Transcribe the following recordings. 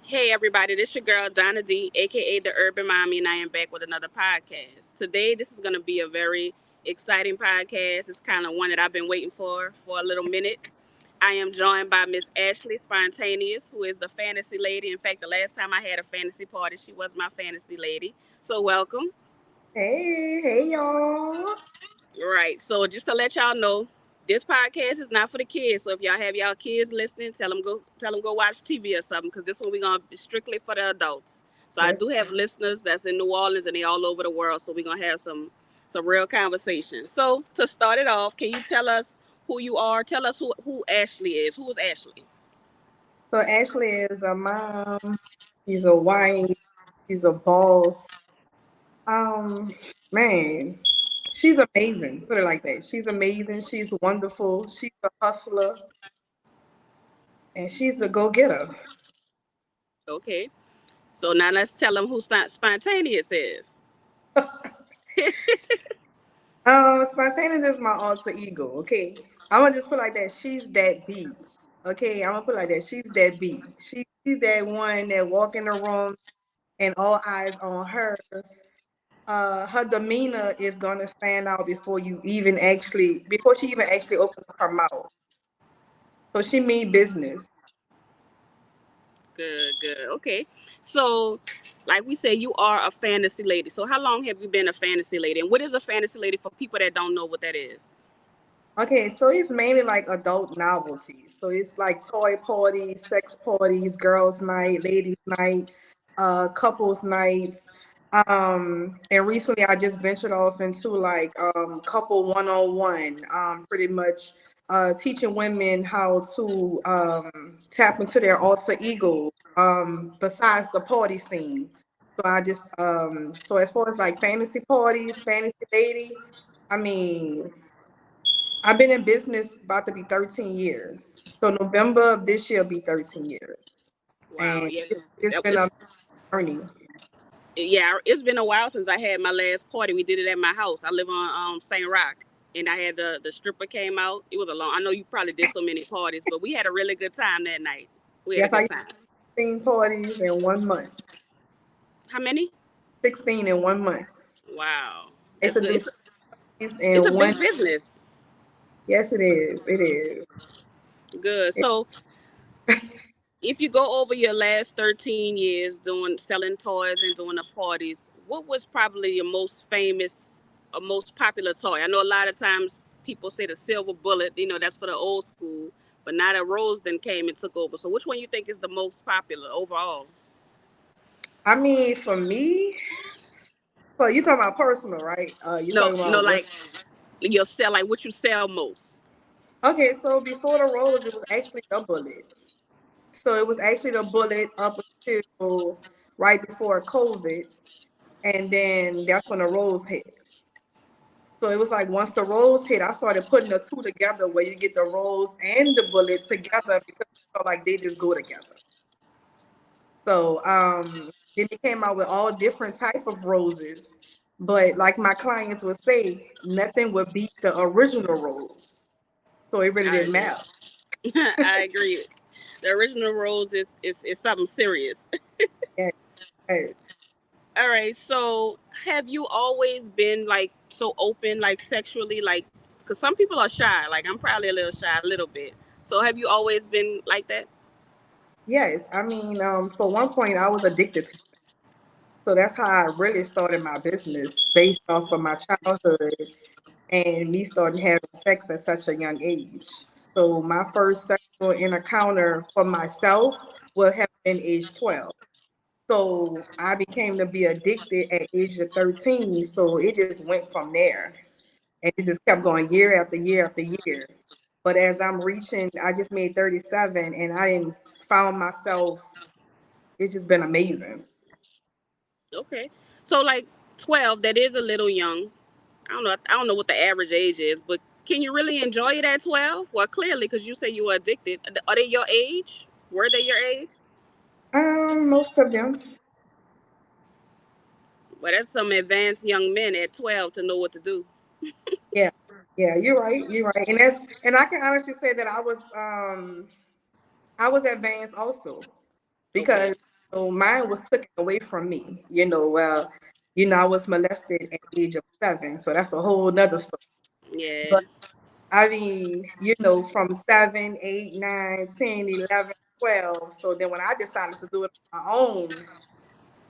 Hey everybody, this your girl Donna D, aka the Urban Mommy, and I am back with another podcast. Today, this is going to be a very exciting podcast. It's kind of one that I've been waiting for a little minute. I am joined by Miss Ashley Spontaneous, who is the fantasy lady. In fact, the last time I had a fantasy party, she was my fantasy lady. So welcome. Hey, y'all. Right. So just to let y'all know, this podcast is not for the kids. So if y'all have y'all kids listening, tell them go watch TV or something because this one we're gonna be strictly for the adults. So I Yes. do have listeners that's in New Orleans and they all over the world. So we're gonna have some real conversation. So to start it off, can you tell us who you are? Tell us who Ashley is. Who is Ashley? So Ashley is a mom. She's a wife. She's a boss. Um, man, she's amazing. Put it like that. She's amazing. She's wonderful. She's a hustler, and she's a go-getter. Okay. So now let's tell them who spontaneous is. Spontaneous is my alter ego. Okay, I'm gonna just put it like that. She's that B. Okay, I'm gonna put it like that. She's that B. She's that one that walk in the room and all eyes on her. Her demeanor is gonna stand out before she even actually opens her mouth. So she mean business. Good, good. Okay. So, like we said, you are a fantasy lady. So, how long have you been a fantasy lady? And what is a fantasy lady for people that don't know what that is? Okay, so it's mainly like adult novelties. So it's like toy parties, sex parties, girls' night, ladies' night, couples nights. And recently I just ventured off into like couple one-on-one, pretty much teaching women how to tap into their alter ego besides the party scene. So as far as like fantasy parties, fantasy lady, I mean, I've been in business about to be 13 years. So November of this year will be 13 years. Wow. And Yeah. it's been a journey. Yeah. It's been a while since I had my last party. We did it at my house. I live on St. Rock, and I had the stripper came out. It was a long. I know you probably did so many parties, but we had a really good time that night. We had a Yes, I good used time. 16 parties in 1 month. How many? 16 in 1 month. Wow. I That's used to good. do these It's a in one. big business. Yes, it is. It is. Good. It- So if you go over your last 13 years doing selling toys and doing the parties, what was probably your most famous or most popular toy? I know a lot of times people say the silver bullet, that's for the old school, but now that Rose then came and took over. So which one you think is the most popular overall? I mean, for me, so you talking about personal, right? You No, talking no, about what? like you'll sell like what you sell most. Okay, so before the rose, it was actually the bullet. So it was actually the bullet up until right before COVID, and then that's when the rose hit. So it was like once the rose hit, I started putting the two together where you get the rose and the bullet together because I felt like they just go together. So then they came out with all different type of roses. But like my clients would say, nothing would beat the original rose. So it really I didn't agree. matter. I agree. The original Rose is something serious. Yeah, yeah. All right. So, have you always been like so open, like sexually, like? Because some people are shy. Like I'm probably a little shy, a little bit. So, have you always been like that? Yes. I mean, for one point I was addicted to it. So that's how I really started my business based off of my childhood and me starting having sex at such a young age. So my first sexual encounter for myself would have been age 12. So I became to be addicted at age of 13. So it just went from there. And it just kept going year after year after year. But as I'm reaching, I just made 37 and I didn't found myself, it's just been amazing. Okay. So, like 12, that is a little young. I don't know. I don't know what the average age is, but can you really enjoy it at 12? Well, clearly, because you say you were addicted. Are they your age? Were they your age? Most of them. Well, that's some advanced young men at 12 to know what to do. Yeah. Yeah, you're right. You're right. And I can honestly say that I was advanced also Okay. because mine was taken away from me. I was molested at the age of 7, so that's a whole nother story. Yeah. But I mean, from 7, 8, 9, 10, 11, 12. So then when I decided to do it on my own,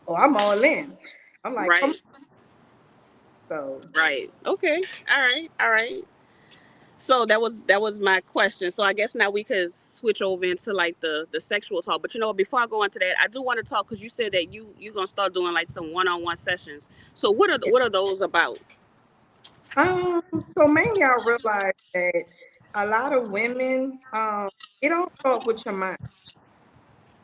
oh, I'm all in. I'm like, come on. Right. So Right. Okay. All right. All right. So that was my question. So I guess now we could switch over into like the sexual talk. But before I go into that, I do want to talk because you said that you're gonna start doing like some one-on-one sessions. So what are those about? so mainly I realized that a lot of women, it all starts with your mind.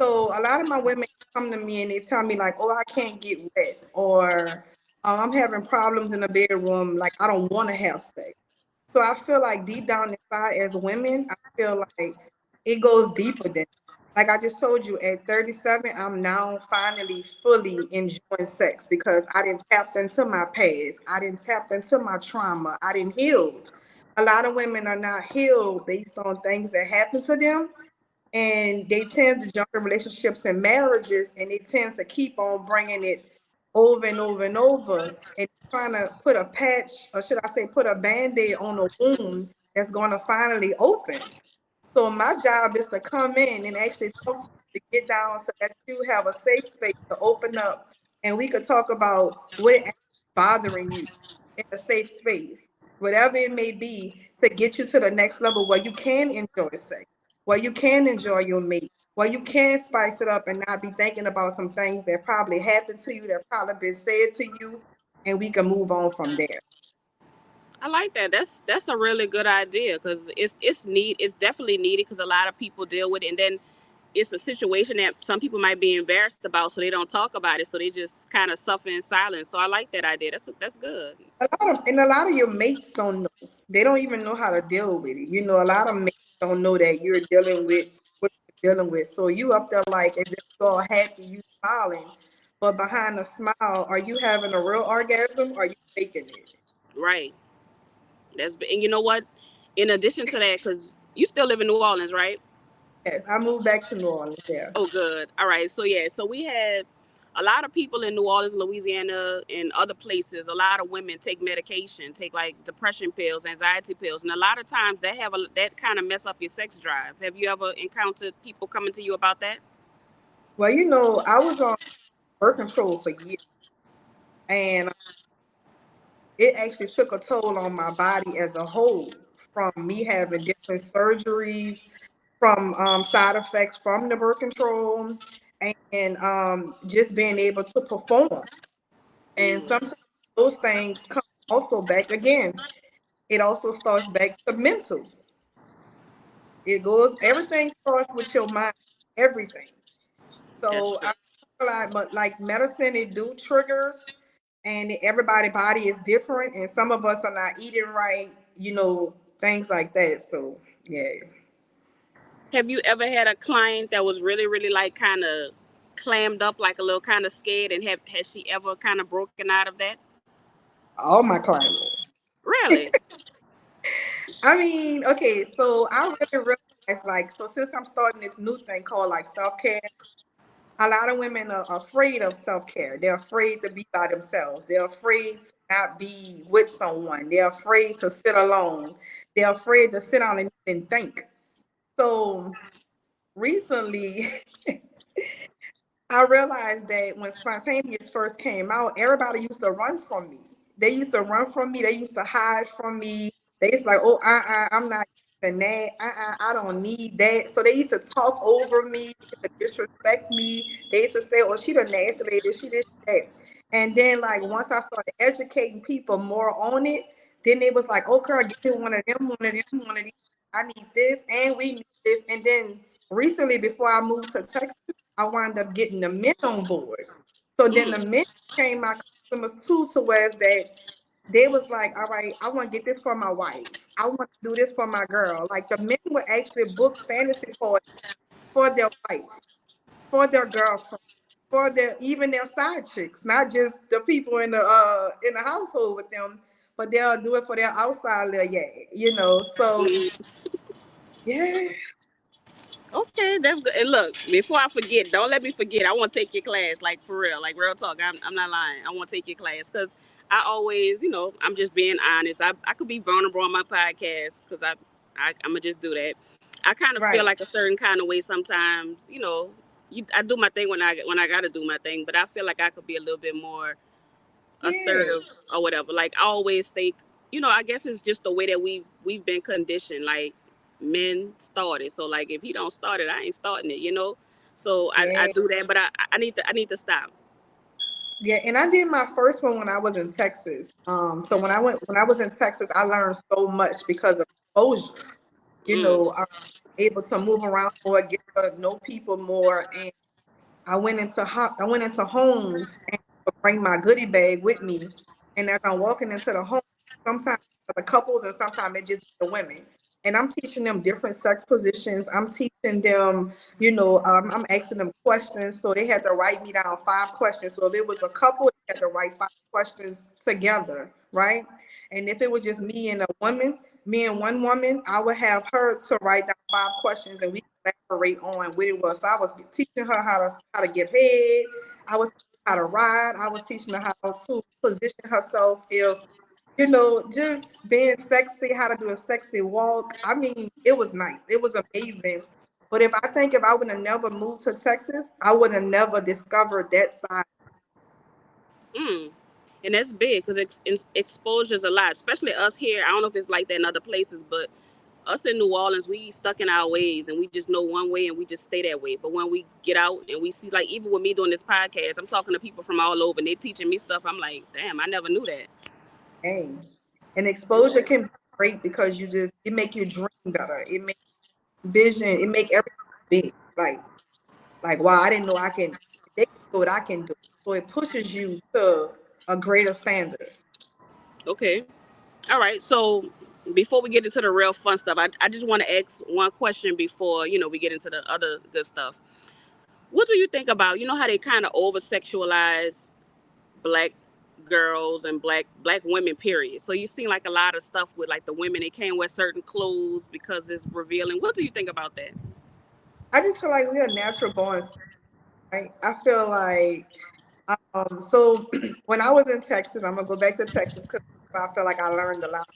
So a lot of my women come to me and they tell me like, "Oh, I can't get wet," or "I'm having problems in the bedroom. Like I don't want to have sex." So I feel like deep down inside, as women, I feel like it goes deeper than. Like I just told you, at 37, I'm now finally fully enjoying sex because I didn't tap into my past. I didn't tap into my trauma. I didn't heal. A lot of women are not healed based on things that happened to them, and they tend to jump in relationships and marriages, and they tend to keep on bringing it over and over and over, and trying to put a patch, or should I say put a band-aid on a wound that's going to finally open. So my job is to come in and actually talk to you, to get down so that you have a safe space to open up, and we could talk about what actually bothering you in a safe space, whatever it may be, to get you to the next level where you can enjoy sex, where you can enjoy your mate, where you can spice it up and not be thinking about some things that probably happened to you, that probably been said to you, and we can move on from there. I like that. That's a really good idea because it's definitely needed because a lot of people deal with it, and then it's a situation that some people might be embarrassed about, so they don't talk about it, so they just kind of suffer in silence. So I like that idea. That's good. A lot of your mates don't know. They don't even know how to deal with it. A lot of mates don't know that you're dealing with what you're dealing with. So you up there like as if you're all happy, you smiling, but behind the smile, are you having a real orgasm? Or are you faking it? Right. And you know what? In addition to that, because you still live in New Orleans, right? Yes, I moved back to New Orleans. Yeah. Oh, good. All right. So yeah. So we had a lot of people in New Orleans, Louisiana, and other places. A lot of women take medication, take like depression pills, anxiety pills, and a lot of times that kind of mess up your sex drive. Have you ever encountered people coming to you about that? Well, I was on birth control for years, and it actually took a toll on my body as a whole, from me having different surgeries, from side effects from the birth control, and just being able to perform. And Mm, sometimes those things come also back again. It also starts back to mental. Everything starts with your mind, everything. that's So true. I feel like medicine, it do triggers, and everybody body is different, and some of us are not eating right, things like that. So yeah. Have you ever had a client that was really, really like kind of clammed up, like a little kind of scared, and has she ever kind of broken out of that? All my clients. Really? I mean, okay, so I really realized, like, so since I'm starting this new thing called like self-care, a lot of women are afraid of self-care. They're afraid to be by themselves. They're afraid to not be with someone. They're afraid to sit alone. They're afraid to sit down and even think. So recently, I realized that when spontaneous first came out, everybody used to run from me. They used to run from me. They used to hide from me. They used to like, oh, I'm not using that. I don't need that. So they used to talk over me, they used to disrespect me. They used to say, oh, she the nasty lady, she this, she that. And then like once I started educating people more on it, then it was like, oh, girl, give me one of them, one of them, one of these. I need this, and we need this. And then recently, before I moved to Texas, I wound up getting the men on board. So then Mm, the men became my customers too, to where that they was like, all right, I want to get this for my wife. I want to do this for my girl. Like the men would actually book fantasy for their wife, for their girlfriend, for their even their side chicks, not just the people in the household with them, but they'll do it for their outside little yeah. So mm. yeah. Okay, that's good. And look, before I forget, don't let me forget. I want to take your class, like for real, like real talk. I'm not lying. I want to take your class because I always, I'm just being honest. I could be vulnerable on my podcast because I'm gonna just do that. I kind of feel Right. like a certain kind of way sometimes. I do my thing when I gotta do my thing, but I feel like I could be a little bit more Yeah. assertive or whatever. Like I always think, I guess it's just the way that we've been conditioned. Like men started, so like if he don't start it, I ain't starting it. So I Yeah. do that, but I need to stop. Yeah, and I did my first one when I was in Texas. So when I was in Texas, I learned so much because of exposure. Mm. I'm able to move around more, get to know people more, and I went into homes and would bring my goodie bag with me. And as I'm walking into the home, sometimes the couples and sometimes it just the women. And I'm teaching them different sex positions. I'm teaching them, I'm asking them questions. So they had to write me down 5 questions. So if it was a couple, they had to write 5 questions together, right? And if it was just me and one woman, I would have her to write down 5 questions and we elaborate on what it was. So I was teaching her how to give head. I was teaching her how to ride. I was teaching her how to position herself if just being sexy, how to do a sexy walk. I mean, it was nice. It was amazing. But if I would have never moved to Texas, I would have never discovered that side. Mm. And that's big because exposure is a lot, especially us here. I don't know if it's like that in other places, but us in New Orleans, we stuck in our ways and we just know one way and we just stay that way. But when we get out and we see, like, even with me doing this podcast, I'm talking to people from all over and they're teaching me stuff. I'm like, damn, I never knew that. Dang. And exposure can be great because it make you dream better. It make vision, it make everything big. Like wow, I didn't know they can do what I can do. So it pushes you to a greater standard. Okay. All right. So before we get into the real fun stuff, I just want to ask one question before, we get into the other good stuff. What do you think about, how they kind of over sexualize black girls and black women, period? So you seen like a lot of stuff with like the women, they can't wear certain clothes because it's revealing. What do you think about that? I just feel like we are natural born, right? I feel like so when I was in Texas, I'm gonna go back to Texas because I feel like I learned a lot.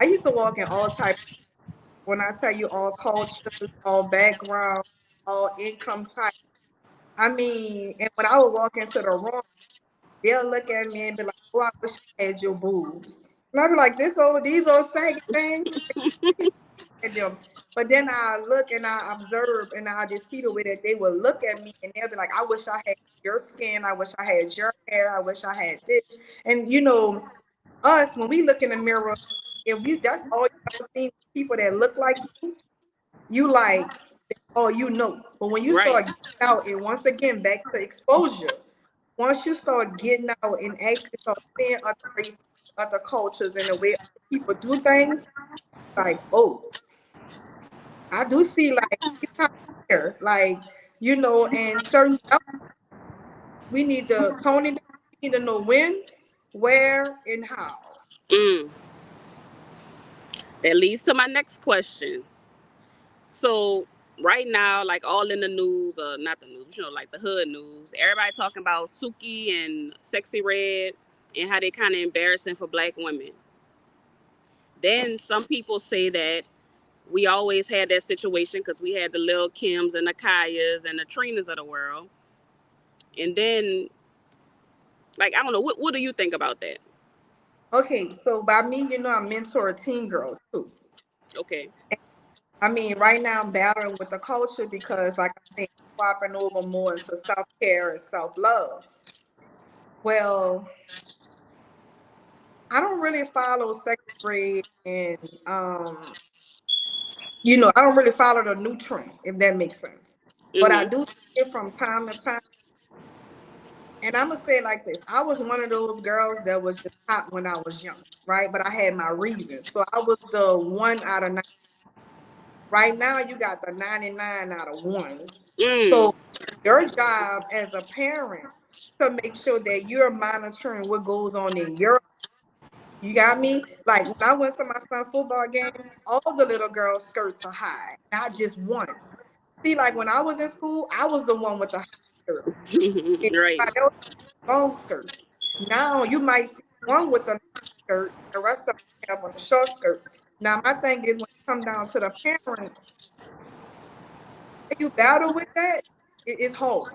I used to walk in all types. When I tell you all cultures, all backgrounds, all income types. I mean, and when I would walk into the room, they'll look at me and be like, "Oh, I wish I had your boobs." And I'd be like, these old saggy things." At them. But then I look and I observe and I just see the way that they will look at me and they'll be like, I wish I had your skin. I wish I had your hair. I wish I had this. And us, when we look in the mirror, if you that's all you ever seen people that look like you like, oh, But when you Right. start getting out, and once again, back to exposure, once you start getting out and actually start seeing other races, other cultures, and the way other people do things, like, oh, I do see like it's kind of here, like and certain we need to tone it down. We need to know when, where, and how. Mm. That leads to my next question. So right now, like all in the news, or not the news, like the hood news, everybody talking about Suki and Sexy Red and how they kind of embarrassing for black women. Then some people say that we always had that situation because we had the Lil Kims and the Kayas and the Trinas of the world. And then, like, I don't know, what do you think about that? Okay, so by me, I mentor teen girls too. Okay. I mean, right now I'm battling with the culture because, like I said, swapping over more into self care and self love. Well, I don't really follow sex grade and I don't really follow the new trend, if that makes sense. But I Mm-hmm. do see it from time to time. And I'm gonna say it like this: I was one of those girls that was just hot when I was young, right? But I had my reasons. So I was the 1 out of 9. Right now, you got the 99 out of 1. Mm. So your job as a parent to make sure that you're monitoring what goes on in your. You got me? Like when I went to my son's football game, all the little girls' skirts are high, not just one. See, like when I was in school, I was the one with the high skirt. And Right. everybody else long skirts. Now you might see one with a long skirt, the rest of them have on a short skirt. Now my thing is when it come down to the parents, if you battle with that, it's hard.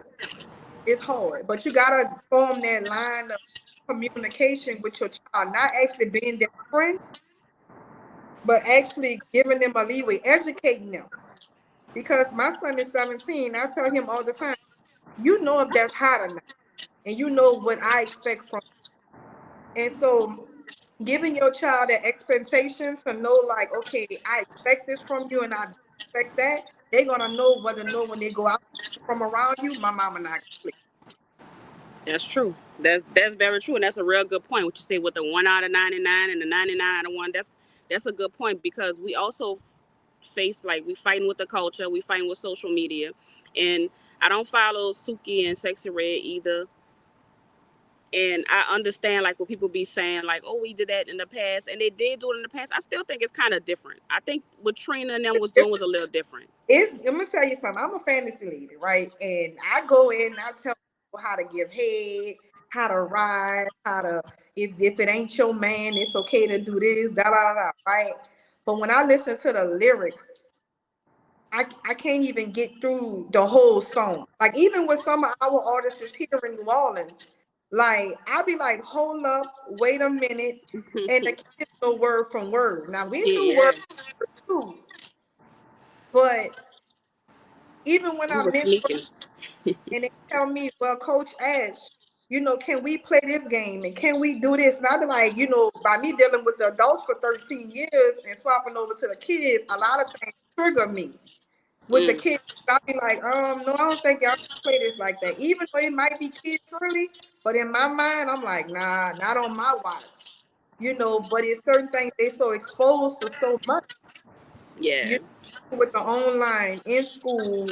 It's hard. But you gotta form that line of communication with your child, not actually being their friend, but actually giving them a leeway, educating them. Because my son is 17, I tell him all the time, you know if that's hot or not, and you know what I expect from you. And so giving your child that expectation to know, like, okay, I expect this from you and I don't expect that, they're gonna know whether or not when they go out from around you, my mama not gonna play. That's true. That's very true, and that's a real good point. What you say with the 1 out of 99 and the 99 out of 1. That's a good point because we also face like we fighting with the culture, we fighting with social media, and I don't follow Suki and Sexy Red either. And I understand like what people be saying, like, oh, we did that in the past, and they did do it in the past. I still think it's kind of different. I think what Trina and them was doing was a little different. I'm gonna tell you something. I'm a fantasy lady, right? And I go in and I tell people how to give head, how to ride, how to if it ain't your man, it's okay to do this, da da da da, right? But when I listen to the lyrics, I can't even get through the whole song. Like even with some of our artists here in New Orleans, like I'll be like, hold up, wait a minute, and the kids know word from word. Now we knew Yeah, word too, but even when we I were miss sneaking. and they tell me, well, Coach Ash, can we play this game and can we do this? And I'll be like, by me dealing with the adults for 13 years and swapping over to the kids, a lot of things trigger me. With the Mm, kids, I'll be like, no, I don't think y'all play this like that. Even though it might be kid friendly, but in my mind, I'm like, nah, not on my watch. But it's certain things they so exposed to so much. yeah, You with the online in school,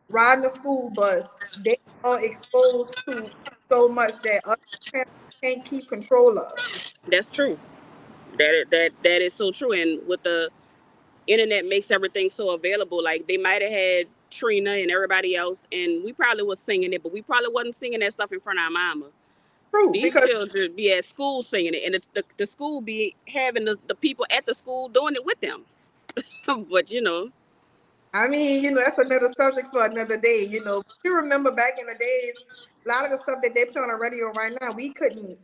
riding the school bus, they are exposed to so much that other parents can't keep control of. that's true. That is so true. And with the internet makes everything so available. Like they might have had Trina and everybody else, and we probably was singing it, but we probably wasn't singing that stuff in front of our mama. True, These because children be at school singing it, and the school be having the people at the school doing it with them. But I mean, that's another subject for another day. You remember back in the days, a lot of the stuff that they put on the radio right now, we couldn't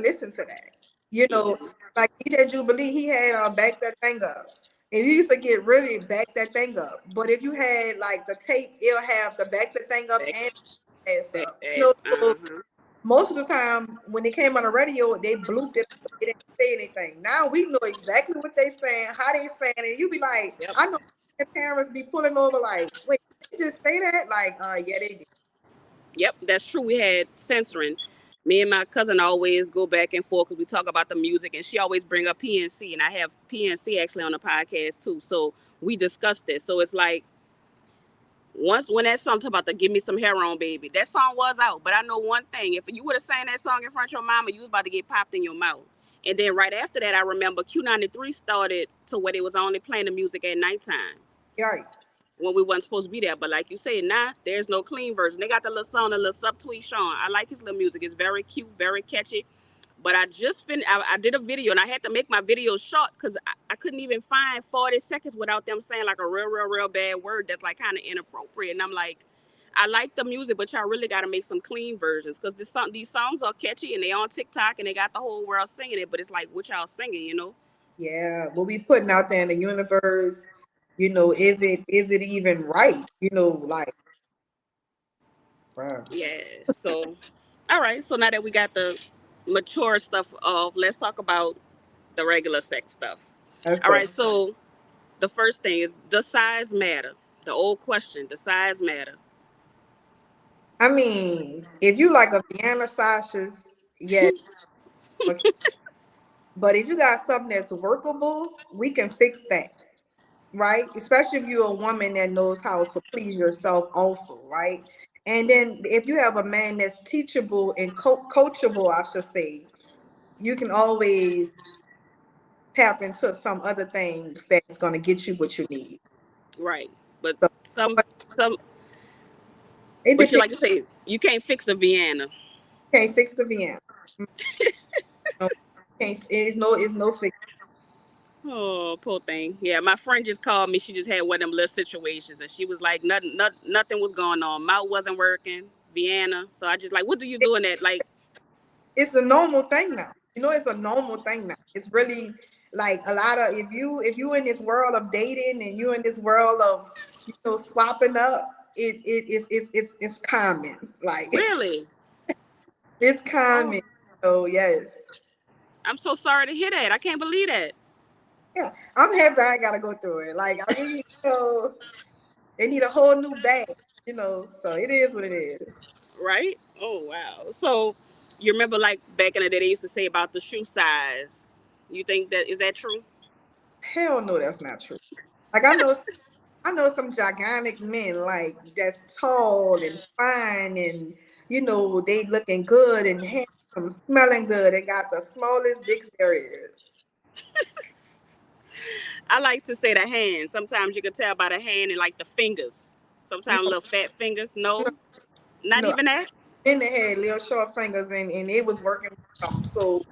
listen to that. You know, mm-mm. like DJ Jubilee, he had back that thing up. And you used to get really back that thing up. But if you had like the tape, it'll have the back the thing up Back, and ass back up. ass. So Uh-huh. most of the time when it came on the radio, they blooped it. They didn't say anything. Now we know exactly what they saying, how they saying it. You be like, Yep. I know parents be pulling over like, wait, did they just say that? Like, yeah, they did. Yep, that's true. We had censoring. Me and my cousin always go back and forth because we talk about the music, and she always bring up PNC, and I have PNC actually on the podcast too. So we discussed this. So it's like once when that song talk about the "Give Me Some Hair On, Baby," that song was out. But I know one thing: if you would have sang that song in front of your mama, you was about to get popped in your mouth. And then right after that, I remember Q93 started to where they was only playing the music at nighttime Right. when we wasn't supposed to be there. But like you said, nah, there's no clean version. They got the little song, the little subtweet Sean. I like his little music. It's very cute, very catchy. But I just finished. I did a video, and I had to make my video short because I couldn't even find 40 seconds without them saying like a real, real, real bad word that's like kind of inappropriate. And I'm like, I like the music, but y'all really got to make some clean versions because these songs are catchy and they on TikTok and they got the whole world singing it. But it's like what y'all singing. Yeah. What we putting out there in the universe, is it even right? Like, bruh. Yeah. So, all right. So now that we got the mature stuff off, let's talk about the regular sex stuff. Let's All go. right. So the first thing is, does size matter? The old question: does size matter? I mean, if you like a Vienna Sasha's, yeah. Okay. But if you got something that's workable, we can fix that. Right? Especially if you're a woman that knows how to please yourself, also, right? And then if you have a man that's teachable and coachable, I should say, you can always tap into some other things that's going to get you what you need. Right. But So some, it but you depends. like to say you can't fix the Vienna. Can't fix the Vienna. No, can't. It's no fix. Oh, poor thing. Yeah, my friend just called me. She just had one of them little situations, and she was like, nothing was going on. Mouth wasn't working. Vienna. So I just like, what do you do in that? Like, It's a normal thing now. It's a normal thing now. It's really like a lot of if you in this world of dating and you in this world of swapping up, it's common. Like really? it's Oh, common. So yes, I'm so sorry to hear that. I can't believe that. yeah, I'm happy I gotta go through it. Like I mean, they need a whole new bag. So it is what it is. Right? Oh wow. So you remember like back in the day they used to say about the shoe size. You think that is that true? Hell no, that's not true. Like I know some gigantic men like that's tall and fine and they looking good and handsome, smelling good and got the smallest dicks there is. I like to say the hand. Sometimes you can tell by the hand and like the fingers. Sometimes No, little fat fingers. no, No, not no. even that. Then they had little short fingers and it was working with them. So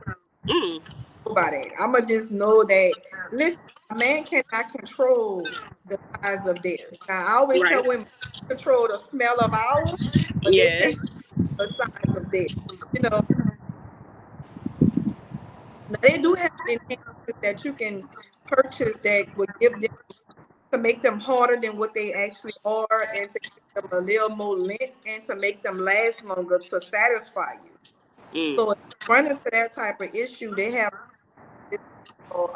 Mm, about it. I'ma just know that listen, a man cannot control the size of theirs. Now I always tell right. women control the smell of ours, but they Yeah. can't control the size of theirs. You know, Now they do have enhancements that you can purchase that would give them to make them harder than what they actually are and to give them a little more length and to make them last longer to satisfy you. Mm, So if you run into that type of issue, they have this called,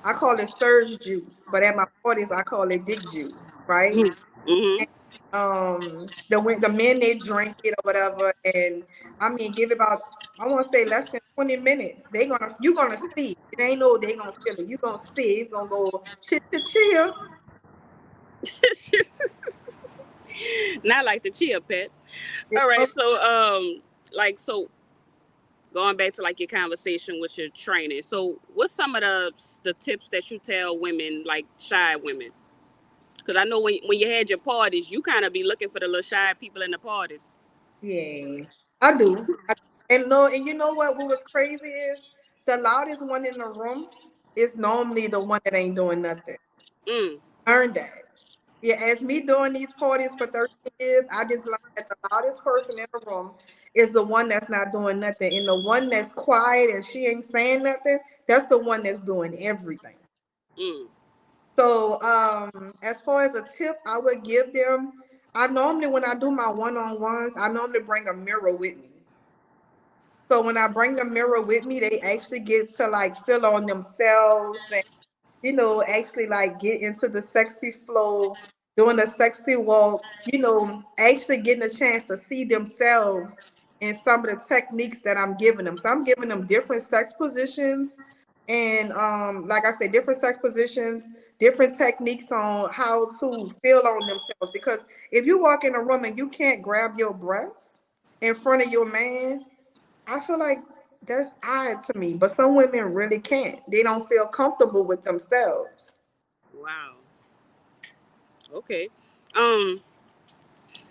I call it surge juice, but at my parties I call it dick juice, right? mm, mm-hmm. The men they drink it or whatever, and I mean give it about I want to say less than 20 minutes. You're gonna see it. Ain't no they gonna feel it. You gonna see it's gonna go chill. Not like the chia pet. It's All right. gonna- So like so going back to like your conversation with your training. So what's some of the tips that you tell women like shy women? Because I know when you had your parties, you kind of be looking for the little shy people in the parties. yeah, I do. And you know what was crazy is the loudest one in the room is normally the one that ain't doing nothing. Mm, Learn that. Yeah, as me doing these parties for 13 years, I just learned that the loudest person in the room is the one that's not doing nothing. And the one that's quiet and she ain't saying nothing, that's the one that's doing everything. mm, So as far as a tip I would give them, I normally when I do my one-on-ones, I normally bring a mirror with me. So when I bring the mirror with me, they actually get to like feel on themselves and actually like get into the sexy flow, doing a sexy walk, actually getting a chance to see themselves in some of the techniques that I'm giving them. So I'm giving them different sex positions and like I said, different sex positions, different techniques on how to feel on themselves. Because if you walk in a room and you can't grab your breasts in front of your man, I feel like that's odd to me, but some women really can't. They don't feel comfortable with themselves. wow. Okay. Um,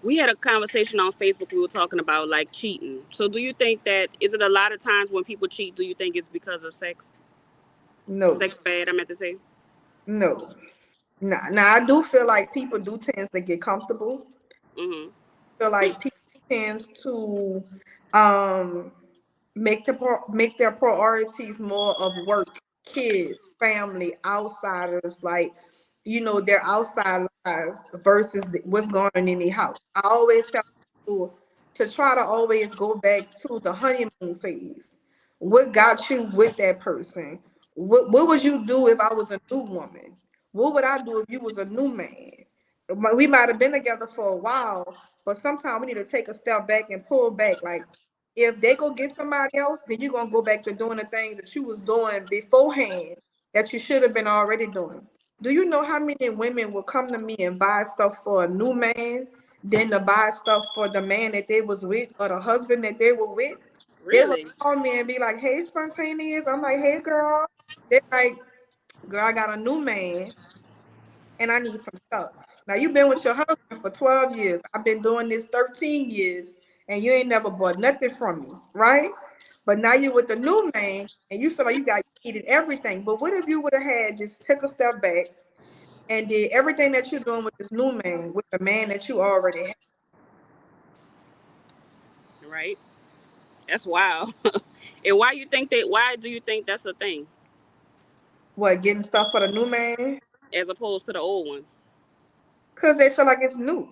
we had a conversation on Facebook. We were talking about like cheating. So do you think that is it a lot of times when people cheat? Do you think it's because of sex? No, Sex bad. I meant to say. no. Now I do feel like people do tend to get comfortable. Mm-hmm. Feel like people tends to um make their priorities more of work, kids, family, outsiders, like their outside lives versus what's going on in the house. I always tell people to try to always go back to the honeymoon phase. What got you with that person? What would you do if I was a new woman? What would I do if you was a new man? We might have been together for a while, but sometimes we need to take a step back and pull back. Like if they go get somebody else, then you're gonna go back to doing the things that you was doing beforehand that you should have been already doing. Do you know how many women will come to me and buy stuff for a new man than to buy stuff for the man that they was with or the husband that they were with? They will Really? call me and be like, "Hey, spontaneous." I'm like, "Hey, girl." They're like, "Girl, I got a new man." and I need some stuff. Now you've been with your husband for 12 years. I've been doing this 13 years, and you ain't never bought nothing from me, right? But now you're with the new man, and you feel like you needed everything. But what if you would have had just took a step back and did everything that you're doing with this new man, with the man that you already have? Right. That's wild. And why you think that? Why do you think that's a thing, What, getting stuff for the new man? as opposed to the old one? Because they feel like it's new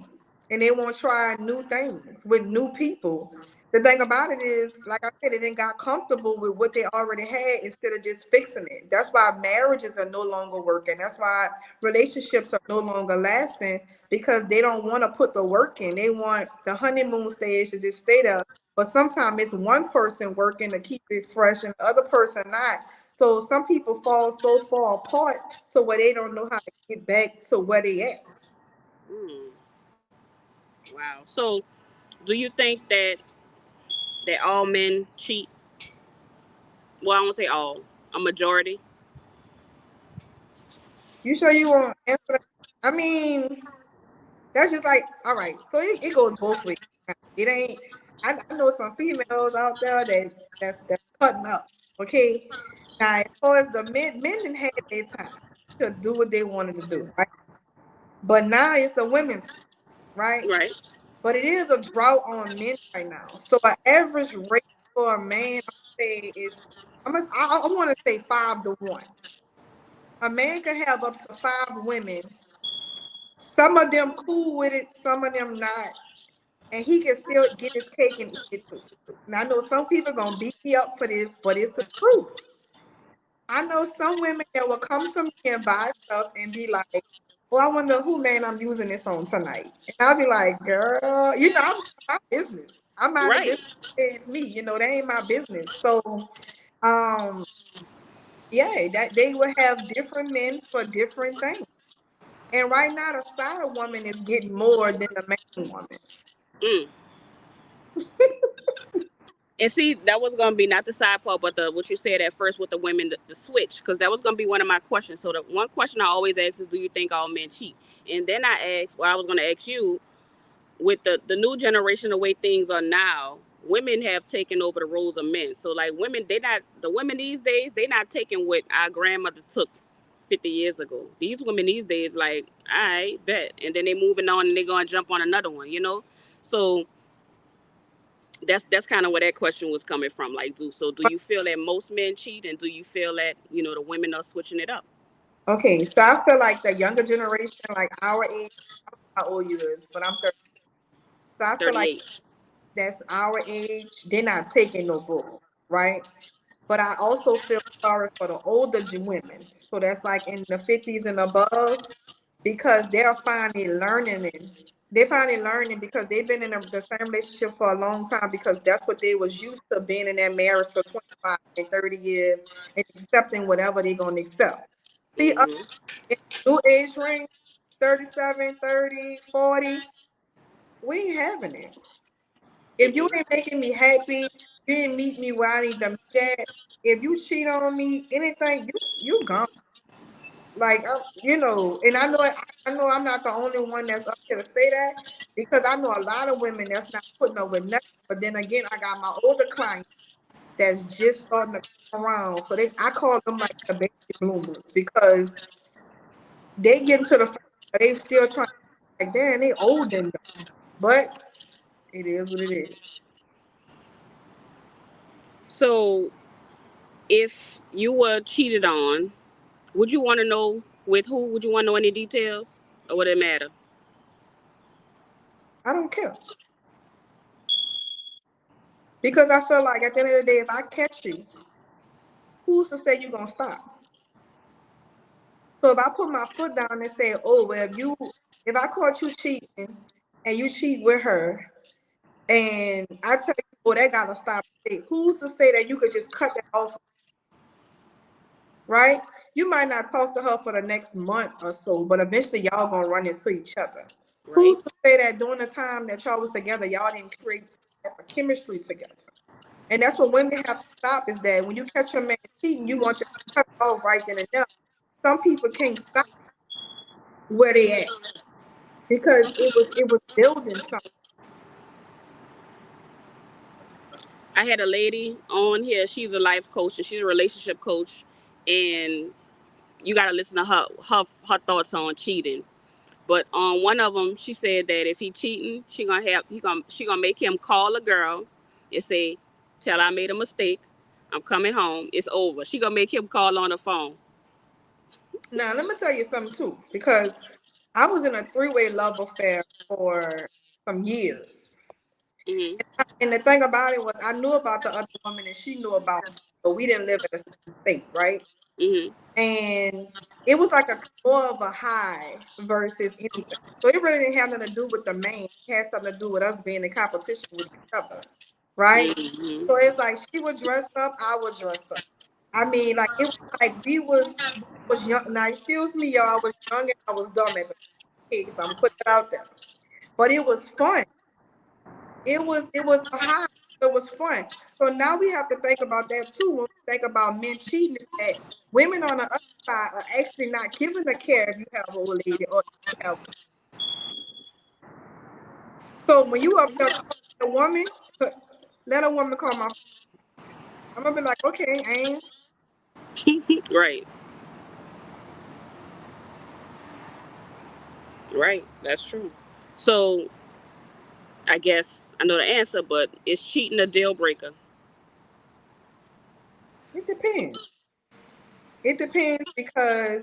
and they want to try new things with new people. The thing about it is, like I said, it didn't got comfortable with what they already had instead of just fixing it. That's why marriages are no longer working. That's why relationships are no longer lasting, because they don't want to put the work in. They want the honeymoon stage to just stay there. But sometimes it's one person working to keep it fresh and the other person not. So some people fall so far apart so where they don't know how to get back to where they at. Mm, wow. So, do you think that all men cheat? Well, I won't say all. A majority. You sure you want to answer that? I mean, that's just like, all right. So it goes both ways. It ain't. I know some females out there that's cutting up. Okay. Now, as far as the men didn't have their time to do what they wanted to do, right? But now it's the women's, right? Right. But it is a drought on men right now. So an average rate for a man, I'm say is, I want to say 5 to 1. A man can have up to 5 women. Some of them cool with it, some of them not, and he can still get his cake and eat it too. And I know some people gonna beat me up for this, but it's the truth. I know some women that will come to me and buy stuff and be like, "Well, I wonder who man I'm using this on tonight," and I'll be like, "Girl, I'm my business. I'm minding Right. business. It's me. That ain't my business." So, um, yeah, that they will have different men for different things. And right now, the side woman is getting more than the main woman. Mm. And see, that was gonna be not the side part, but the what you said at first with the women, the switch, because that was gonna be one of my questions. So the one question I always ask is, do you think all men cheat? And then I asked, well, I was gonna ask you, with the new generation, the way things are now, women have taken over the roles of men. So like women, they not the women these days, they not taking what our grandmothers took 50 years ago. These women these days, like, I bet, and then they moving on and they gonna jump on another one. So that's kind of where that question was coming from. Like, do you feel that most men cheat, and do you feel that the women are switching it up? Okay, so I feel like the younger generation, like our age, how old you is, but I'm 30. So I feel like 38. that's our age. They're not taking no bull, right? But I also feel sorry for the older women. So that's like in the 50s and above, because they're finally learning it. They're finally learning because they've been in the same relationship for a long time, because that's what they was used to, being in that marriage for 25 and 30 years and accepting whatever they're going to accept. See, us Mm-hmm. in the new age range, 37, 30, 40, we ain't having it. If you ain't Mm-hmm. making me happy, you didn't meet me where I need to meet at. If you cheat on me, anything, you gone. Like and I know I'm not the only one that's up here to say that, because I know a lot of women that's not putting up with nothing. But then again, I got my older clients that's just starting to come around. So I call them like the baby bloomers, because they get into the they still trying, like, damn, they old and but it is what it is. So if you were cheated on, would you want to know with who? Would you want to know any details, or would it matter? I don't care, because I feel like at the end of the day, if I catch you, who's to say you're gonna stop? So if I put my foot down and say, "Oh, well, if I caught you cheating and you cheat with her, and I tell you, well, that gotta stop," who's to say that you could just cut that off, right? You might not talk to her for the next month or so, but eventually y'all gonna run into each other. Right. Who's to say that during the time that y'all was together, y'all didn't create some type of chemistry together? And that's what women have to stop, is that when you catch your man cheating, you want to cut it off right then and there. Some people can't stop. where they at because it was building something. I had a lady on here. She's a life coach and she's a relationship coach, and you got to listen to her thoughts on cheating. But on one of them, she said that if he cheating, she gonna make him call a girl and say, "Tell her I made a mistake. I'm coming home. It's over." She gonna make him call on the phone. Now let me tell you something too, because I was in a three-way love affair for some years. Mhm. And the thing about it was I knew about the other woman and she knew about me, but we didn't live in the same state, right? Mhm. And it was like a more of a high versus anything. So it really didn't have nothing to do with the man. It had something to do with us being in competition with each other, right? Mhm. So it's like she would dress up, I would dress up. I mean, like it was like we was young. Now excuse me, y'all. I was young and I was dumb at the time, so I'm gonna put it out there. But it was fun. It was a high. It was fun. So now we have to think about that too when we think about men cheating. Is that women on the other side are actually not giving a care if you have an old lady or you have. So when you up there calling a woman, let a woman call my phone. I'm gonna be like, okay, ain't Right. Right. That's true. So I guess I know the answer, but is cheating a deal breaker? it depends. It depends because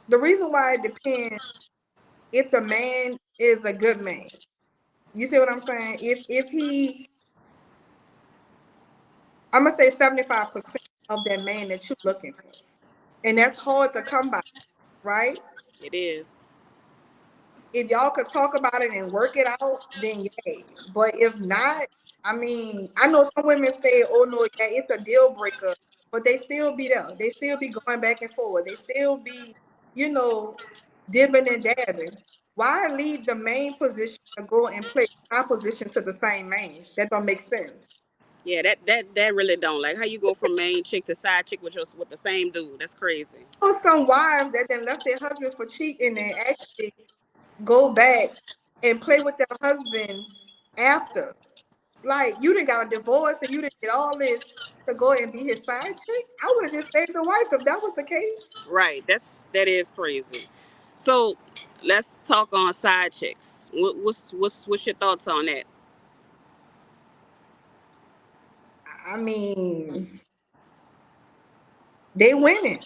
the reason why it depends if the man is a good man. You see what I'm saying? Is he? I'm gonna say 75% of that man that you're looking for, and that's hard to come by, right? It is. If y'all could talk about it and work it out, then yay. But if not, I mean, I know some women say, "Oh no, yeah, it's a deal breaker," but they still be there. They still be going back and forth. They still be, you know, dibbing and dabbing. Why leave the main position to go and play opposition to the same man? That don't make sense. Yeah, that really don't, like, how you go from main chick to side chick with the same dude. That's crazy. Know some wives that then left their husband for cheating and actually go back and play with their husband after. Like you didn't got a divorce and you didn't get all this to go and be his side chick. I would have just stayed the wife if that was the case. Right. That is crazy. So let's talk on side chicks. What's your thoughts on that? I mean, they winning.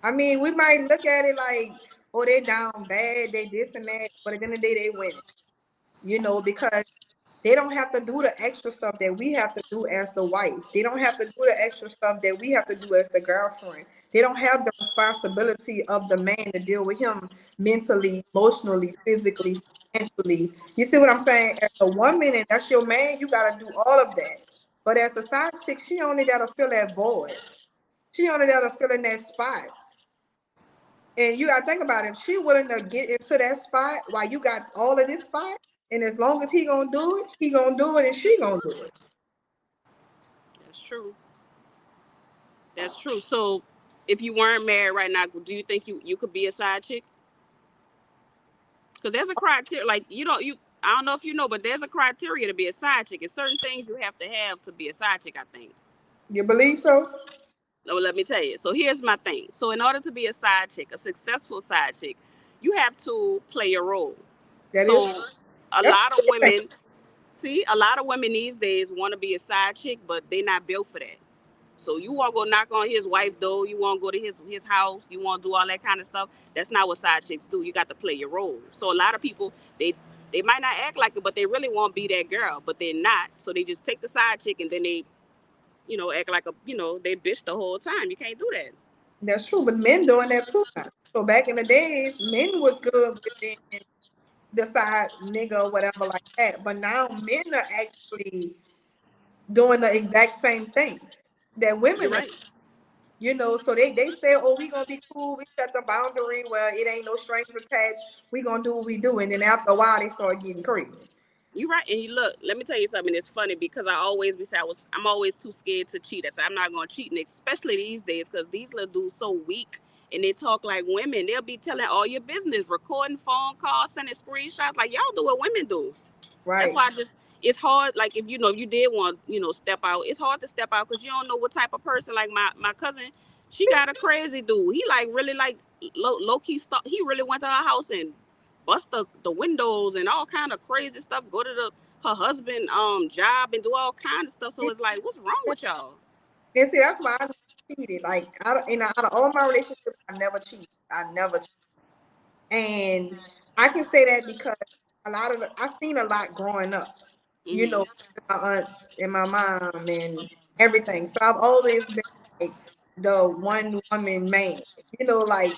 I mean, we might look at it like, oh, they down bad, they this and that, but at the end of the day, they winning. Because they don't have to do the extra stuff that we have to do as the wife. They don't have to do the extra stuff that we have to do as the girlfriend. They don't have the responsibility of the man to deal with him mentally, emotionally, physically, financially. You see what I'm saying? As a woman and that's your man, you got to do all of that. But as a side chick, she only got to fill that void. She only got to fill in that spot. And you gotta think about it. If she willing to get into that spot while you got all of this spot, and as long as he gonna do it, he gonna do it, and she gonna do it. That's true. That's true. So if you weren't married right now, do you think you could be a side chick? Because there's a criteria. Like, I don't know if you know, but there's a criteria to be a side chick. It's certain things you have to be a side chick, I think. You believe so? No, let me tell you. So here's my thing. So in order to be a side chick, a successful side chick, you have to play your role. That is So a that's lot of women, see, a lot of women these days want to be a side chick, but they're not built for that. So you want to go knock on his wife door, you want to go to his house, you want to do all that kind of stuff. That's not what side chicks do. You got to play your role. So a lot of people, they might not act like it, but they really want to be that girl, but they're not. So they just take the side chick and then they, act like they bitch the whole time. You can't do that. that's true. But men doing that too now. So back in the days, men was good with being the side nigga or whatever like that. But now men are actually doing the exact same thing that You're women are. right. So they say, oh, we gonna be cool. We set the boundary where it ain't no strings attached. We gonna do what we do, and then after a while, they start getting crazy. You're right. And you look, let me tell you something. It's funny because I always be saying I'm always too scared to cheat. I say I'm not gonna cheat, and especially these days because these little dudes so weak and they talk like women. They'll be telling all your business, recording phone calls, sending screenshots. Like y'all do what women do. That's Right. why I just it's hard. Like if if you did want step out, it's hard to step out because you don't know what type of person. Like my cousin, she got a crazy dude. He like really like low key stuff. He really went to her house and bust the windows and all kind of crazy stuff. Go to her husband job and do all kind of stuff. So it's like, what's wrong with y'all? And see, that's why I never cheated. Like, out of all my relationships, I never cheated. I never cheated. And I can say that because I've seen a lot growing up, you Hmm. know, my aunts and my mom and everything. So I've always been like the one woman man, like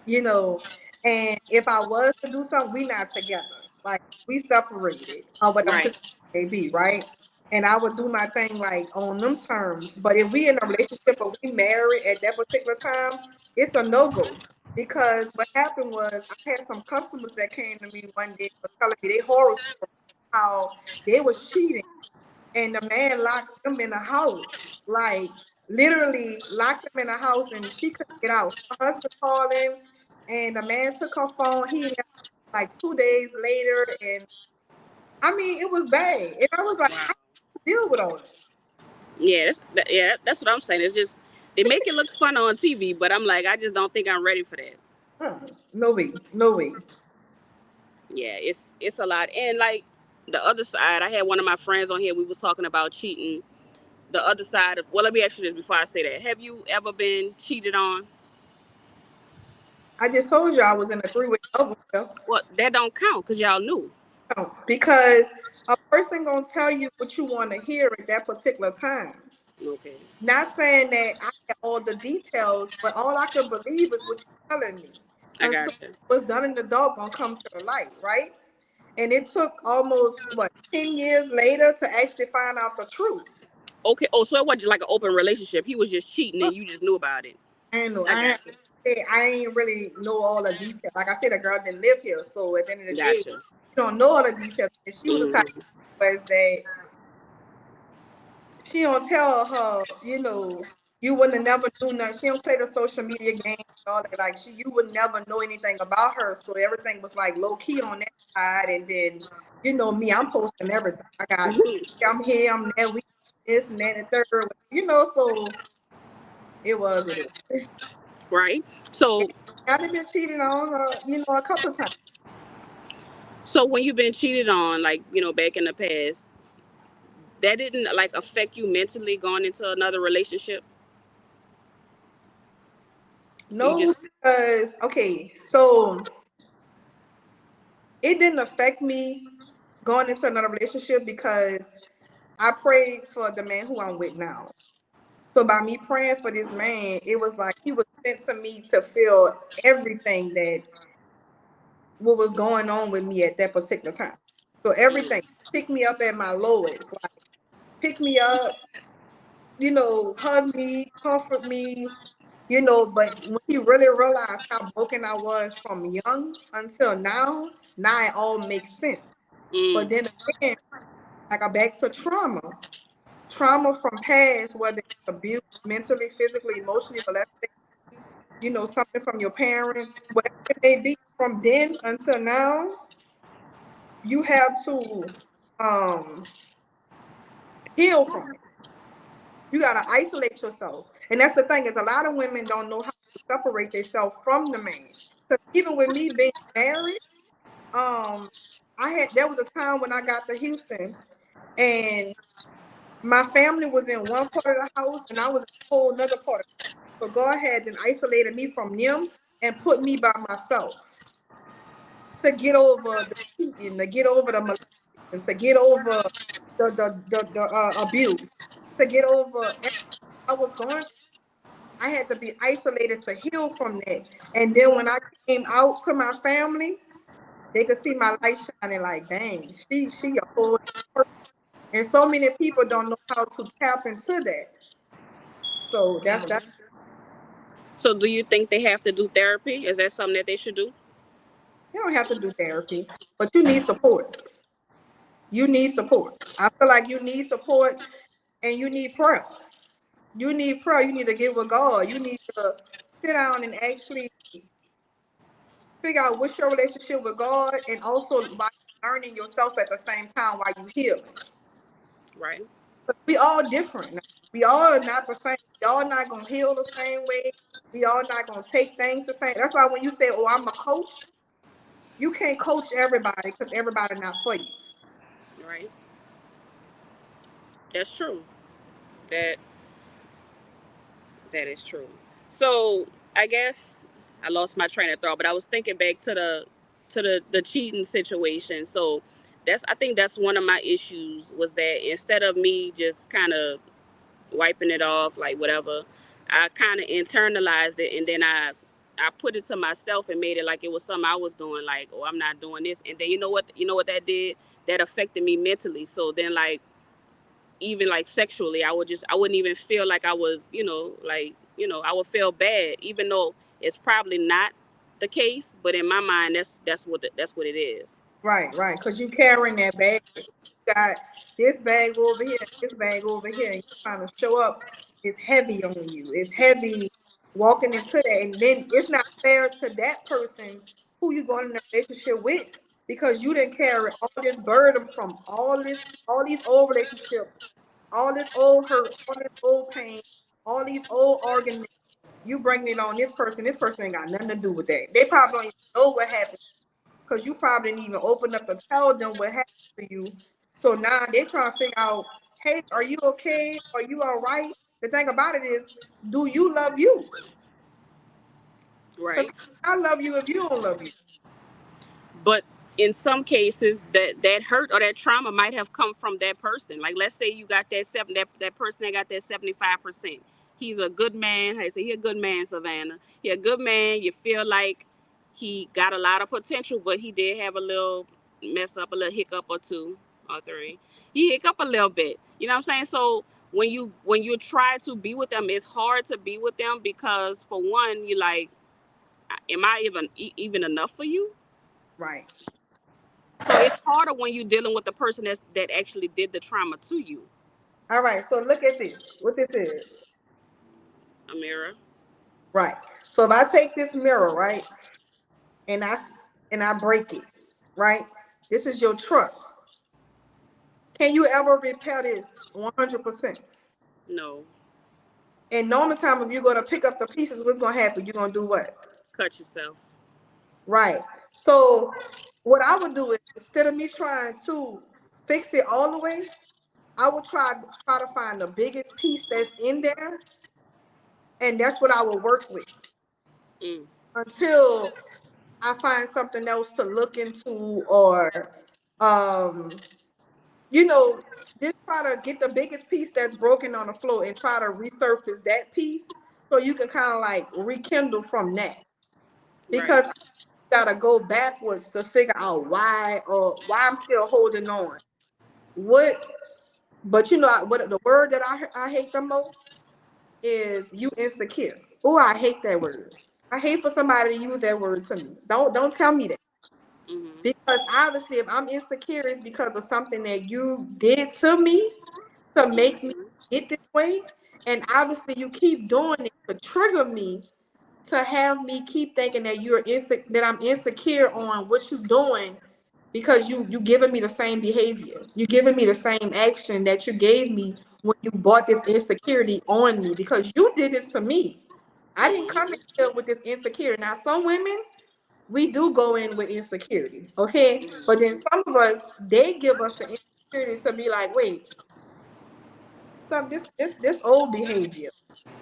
you know. And if I was to do something, we not together. Like we separated or whatever Right. situation may be, right? And I would do my thing like on them terms. But if we in a relationship or we married at that particular time, it's a no go. Because what happened was I had some customers that came to me one day was telling me their horror story, how they was cheating and the man locked them in a house, like literally locked them in a house, and she couldn't get out. Her husband called him, and the man took her phone. He left like 2 days later, and I mean it was bad. And I was like, Wow. I can't deal with all that. Yeah, that's what I'm saying. It's just they make it look fun on TV, but I'm like, I just don't think I'm ready for that. No way, no way. Yeah, it's a lot. And like the other side, I had one of my friends on here. We was talking about cheating. The other side of well, let me ask you this before I say that. Have you ever been cheated on? I just told you I was in a three-way love affair. Well, that don't count because y'all knew. Because a person gonna tell you what you want to hear at that particular time. Okay. Not saying that I had all the details, but all I could believe is what you're telling me. I Until got you. what's done in the dark gonna come to the light, right? And it took almost 10 years later to actually find out the truth. Okay. Oh, so it wasn't like an open relationship. He was just cheating and you just knew about it. I ain't know. I got you. I ain't really know all the details. Like I said, the girl didn't live here, so at the end of the day, Got you you. don't know all the details. And she was the type Hmm. of was that she don't tell her, you wouldn't have never knew nothing. She don't play the social media games and all that. Like you would never know anything about her. So everything was like low key on that side. And then, me, I'm posting everything. I'm here, I'm there, we this and that and third. So it was what it was. Right. So I've been cheated on, a couple of times. so when you've been cheated on, like back in the past, that didn't like affect you mentally going into another relationship. You No, just because okay, so it didn't affect me going into another relationship because I prayed for the man who I'm with now. So by me praying for this man, it was like he was sent to me to feel everything that what was going on with me at that particular time. So everything pick me up at my lowest, like pick me up, hug me, comfort me, but when he really realized how broken I was from young until now it all makes sense. mm, But then again, like I back to trauma from past, whether it's abuse, mentally, physically, emotionally, molestation, something from your parents, whatever it may be, from then until now, you have to um heal from it. You gotta isolate yourself. And that's the thing, is a lot of women don't know how to separate themselves from the man. Because even with me being married, um, there was a time when I got to Houston and my family was in one part of the house and I was in a whole another part of the house. So God had and isolated me from them and put me by myself to get over the cheating, to get over the molestation, to get over the abuse, to get over everything I was going. I had to be isolated to heal from that. And then when I came out to my family, they could see my light shining like, dang, she a whole person. And so many people don't know how to tap into that. So that's that. so do you think they have to do therapy? Is that something that they should do? You don't have to do therapy, but you need support. You need support. I feel like you need support and you need prayer. You need prayer. You need to get with God. You need to sit down and actually figure out what's your relationship with God, and also by learning yourself at the same time while you healing. Right. We all different. We all not the same. We all not gonna heal the same way. We all not gonna take things the same. That's why when you say, "Oh, I'm a coach," you can't coach everybody because everybody not for you. Right. That's true. That that is true. So I guess I lost my train of thought, but I was thinking back to the cheating situation. So that's I think that's one of my issues was that instead of me just kind of wiping it off like whatever, I kind of internalized it, and then I put it to myself and made it like it was something I was doing, like, oh, I'm not doing this. And then you know what that did? That affected me mentally. So then, like, even like sexually, I wouldn't even feel like I was, like, I would feel bad, even though it's probably not the case, but in my mind that's what it is. Right, right. Because you carrying that bag. You got this bag over here, this bag over here, and you trying to show up. It's heavy on you. It's heavy walking into that. And then it's not fair to that person who you going in a relationship with, because you didn't carry all this burden from all these old relationships, all this old hurt, all this old pain, all these old arguments. You bringing it on this person. This person ain't got nothing to do with that. They probably don't even know what happened, because you probably didn't even open up and tell them what happened to you. So now they're trying to figure out, hey, are you okay? Are you all right? The thing about it is, do you love you? Because Right. I love you if you don't love you. But in some cases, that hurt or that trauma might have come from that person. Like, let's say you got that person that got that 75%. He's a good man. I say he a good man, Savannah. He a good man. You feel like he got a lot of potential, but he did have a little mess up, a little hiccup or two or three. He hiccup a little bit. You know what I'm saying? So when you try to be with them, it's hard to be with them because, for one, you like, am I even enough for you? Right. So it's harder when you're dealing with the person that actually did the trauma to you. All right. So look at this. What this is. Amira. Right. So if I take this mirror, right, and I break it, right? This is your trust. Can you ever repair this 100%? No. And normal time, if you're going to pick up the pieces, what's going to happen? You're going to do what? Cut yourself. Right. So what I would do is, instead of me trying to fix it all the way, I would try to find the biggest piece that's in there, and that's what I would work with Mm. until I find something else to look into, or um you know, just try to get the biggest piece that's broken on the floor and try to resurface that piece, so you can kind of like rekindle from that. Right. Because gotta go backwards to figure out why I'm still holding on. What, but what the word that I hate the most is you insecure. Oh, I hate that word. I hate for somebody to use that word to me. Don't tell me that. Mhm. Because obviously if I'm insecure, it's because of something that you did to me to make me Mhm. get this way. And obviously you keep doing it to trigger me, to have me keep thinking that that I'm insecure on what you're doing, because you giving me the same behavior. You giving me the same action that you gave me when you brought this insecurity on me, because you did this to me. I didn't come in Mhm. here with this insecurity. Now, some women, we do go in with insecurity, okay? But then Mhm. some of us, they give us the insecurity to be like, wait, this old behavior.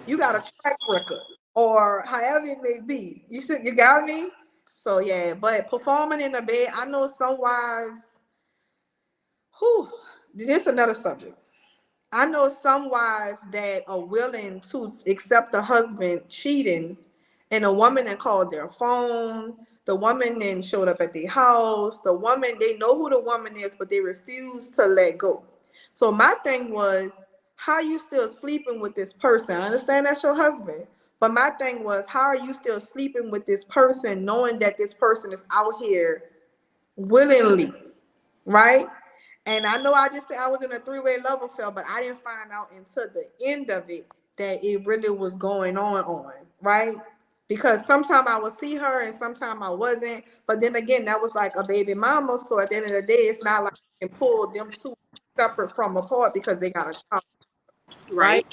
You got a track record, or however it may be. You got me? So yeah, but performing in the bed, I know some wives, who, this is another subject. I know some wives that are willing to accept the husband cheating, and a woman that called their phone, the woman then showed up at the house, the woman, they know who the woman is, but they refuse to let go. So my thing was, how are you still sleeping with this person? I understand that's your husband, but my thing was, how are you still sleeping with this person knowing that this person is out here willingly, right? And I know I just said I was in a three-way love affair, but I didn't find out until the end of it that it really was going on, right? because sometimes I would see her and sometimes I wasn't. But then again, that was like a baby mama. So at the end of the day, it's not like you can pull them two separate from apart because they got a child, right? Right.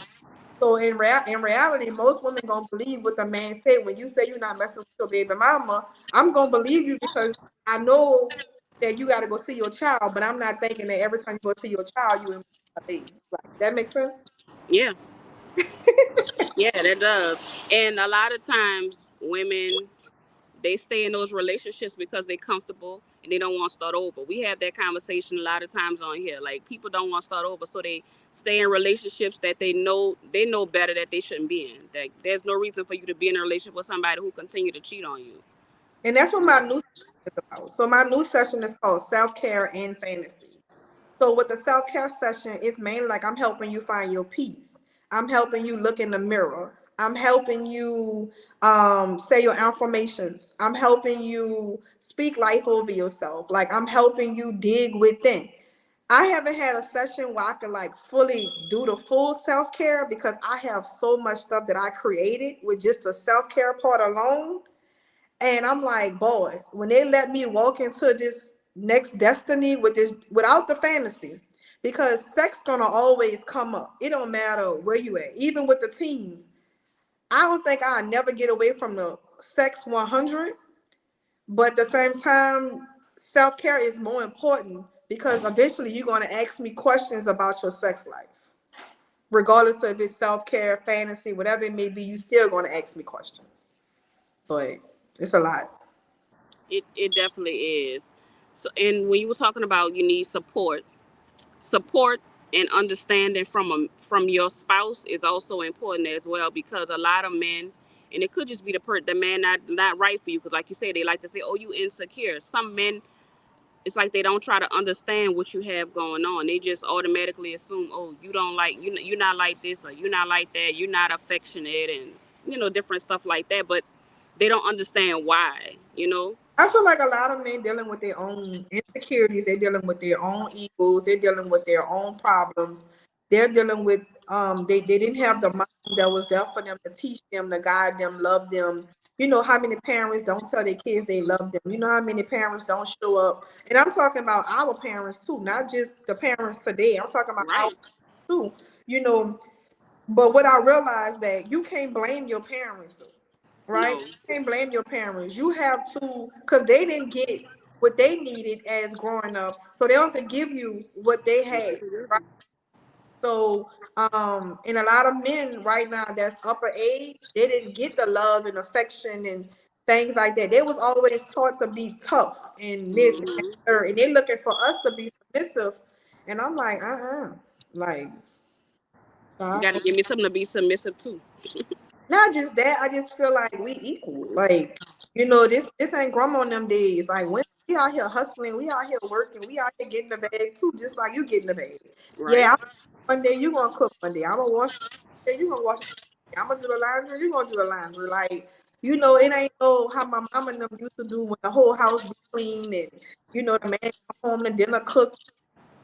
So in reality, most women gonna believe what the man said. When you say you're not messing with your baby mama, I'm gonna believe you because I know that you got to go see your child. But I'm not thinking that every time you go see your child, you in a lady. Like that makes sense. Yeah. Yeah, that does. And a lot of times women, they stay in those relationships because they're comfortable and they don't want to start over. We have that conversation a lot of times on here. Like people don't want to start over, so they stay in relationships that they know better that they shouldn't be in. That there's no reason for you to be in a relationship with somebody who continue to cheat on you. And that's what my new session is about. So my new session is called Self Care and Fantasy. So with the self care session, it's mainly like I'm helping you find your peace. I'm helping you look in the mirror. I'm helping you say your affirmations. I'm helping you speak life over yourself. Like I'm helping you dig within. I haven't had a session where I could like fully do the full self care because I have so much stuff that I created with just the self care part alone. And I'm like, boy, when they let me walk into this next destiny with this without the fantasy, because sex gonna always come up. It don't matter where you at. Even with the teens, I don't think I'll never get away from the sex 100. But at the same time, self care is more important because eventually you're gonna ask me questions about your sex life, regardless of it's self care, fantasy, whatever it may be. You still gonna ask me questions. But it's a lot. It definitely is. So, and when you were talking about you need support and understanding from your spouse is also important as well, because a lot of men, and it could just be the man not right for you, because like you said, they like to say, oh, you insecure. Some men, it's like they don't try to understand what you have going on. They just automatically assume, oh, you don't like you're not like this, or you're not like that, you're not affectionate, and different stuff like that. But they don't understand why. I feel like a lot of men dealing with their own insecurities, they're dealing with their own egos, they're dealing with their own problems. They're dealing with they didn't have the mom that was there for them to teach them, to guide them, love them. You know how many parents don't tell their kids they love them. You know how many parents don't show up. And I'm talking about our parents too, not just the parents today. I'm talking about our Right. too. You know, but what I realized that you can't blame your parents though, right? No. You can't blame your parents. You have to, because they didn't get what they needed as growing up, so they don't have to give you what they had, right? So, and a lot of men right now that's upper age, they didn't get the love and affection and things like that. They was always taught to be tough and this and that, Hmm. third, and they looking for us to be submissive. And I'm like, like, You stop. got to give me something to be submissive to. Not just that, I just feel like we equal. Like, this ain't grandma on them days. Like when we out here hustling, we out here working, we out here getting the bag too, just like you getting the bag. Right. Yeah, one day you gonna cook, one day I'm gonna wash, one day you gonna wash, I'm gonna do the laundry, you gonna do the laundry. Like, it ain't no how my mama and them used to do when the whole house be clean and the man come home and dinner cook.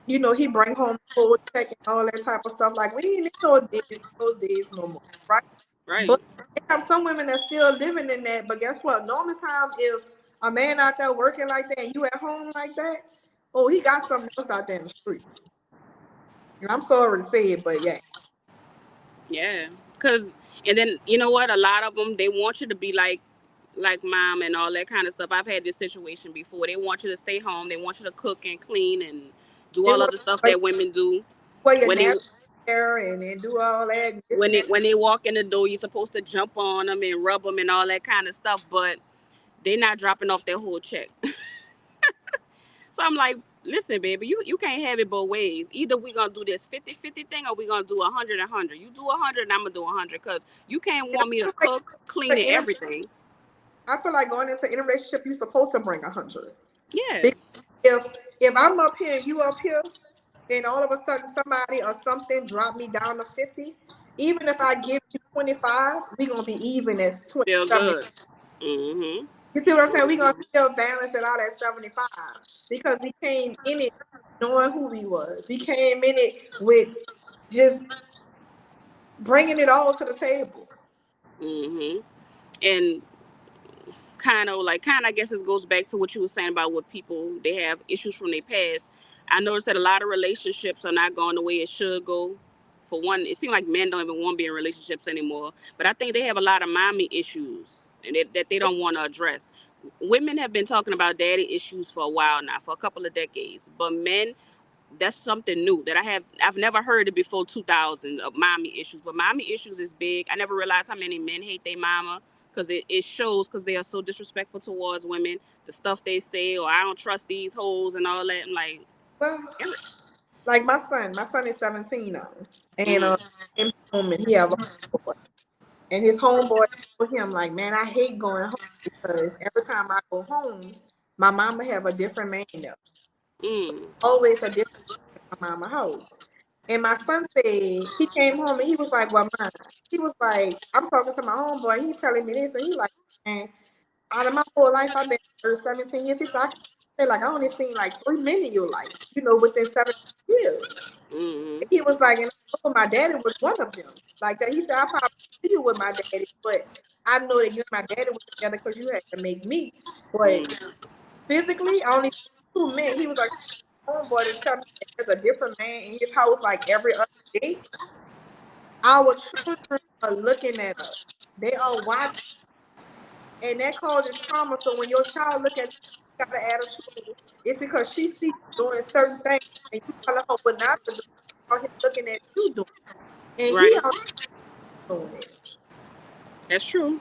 He bring home full check and all that type of stuff. Like we ain't in those days no more, right? Right. But they have some women that still living in that. But guess what? Normal time, if a man out there working like that and you at home like that, oh, he got something else out there in the street. And I'm sorry to say it, but yeah. Yeah. Cause and then you know what? A lot of them, they want you to be like mom and all that kind of stuff. I've had this situation before. They want you to stay home. They want you to cook and clean and do They all want other stuff to that women do. wear your When they natural hair and do all that and this when and they that. when they walk in the door, you're supposed to jump on them and rub them and all that kind of stuff. But they're not dropping off their whole check. So I'm like, listen, baby, you can't have it both ways. Either we gonna do this 50-50 thing, or we gonna do 100-100. You do 100 and I'm gonna do 100, because you can't And want me I to feel like cook, clean, and the inter- everything. I feel like going into any relationship, you're supposed to bring 100. Yeah. Because if I'm up here and you up here, and all of a sudden somebody or something drop me down to 50, even if I give you 25, we're gonna be even as Feel 70. good. Mhm. You see what I'm saying? We're gonna Mhm. still balance it out at 75 because we came in it knowing who we was. We came in it with just bringing it all to the table. Mhm. And I guess it goes back to what you were saying about what people they have issues from their past. I noticed that a lot of relationships are not going the way it should go. For one, it seems like men don't even want to be in relationships anymore, but I think they have a lot of mommy issues and that they don't want to address. Women have been talking about daddy issues for a while now, for a couple of decades, but men, that's something new that I've never heard it before 2000 of mommy issues. But mommy issues is big. I never realized how many men hate their mama because it shows, because they are so disrespectful towards women, the stuff they say, or I don't trust these hoes and all that. I'm like, Well, like my son is 17 now, and mm, came home and he have a homeboy, and his homeboy told him like, man, I hate going home because every time I go home, my mama have a different man there, mm, always a different man in my mama house. And my son said he came home and he was like, well, mine. He was like, I'm talking to my homeboy. He telling me this, and he like, man, out of my whole life, I've been here 17 years. He said, I can say like I only seen like 3 men in your life, within 17 years. mm, He was like, and I know my daddy was one of them. Like that, he said, I probably see you with my daddy, but I know that you and my daddy was together because you had to make me. But mm, physically, I only seen 2 men. He was like, homeboy to tell me that there's a different man in his house like every other day. Our children are looking at us. They are watching, and that causes trauma. So when your child look at you, got an attitude, it's because she sees you doing certain things, and you telling her what not to do. Out here looking at you doing, and he right. out doing it. That's true.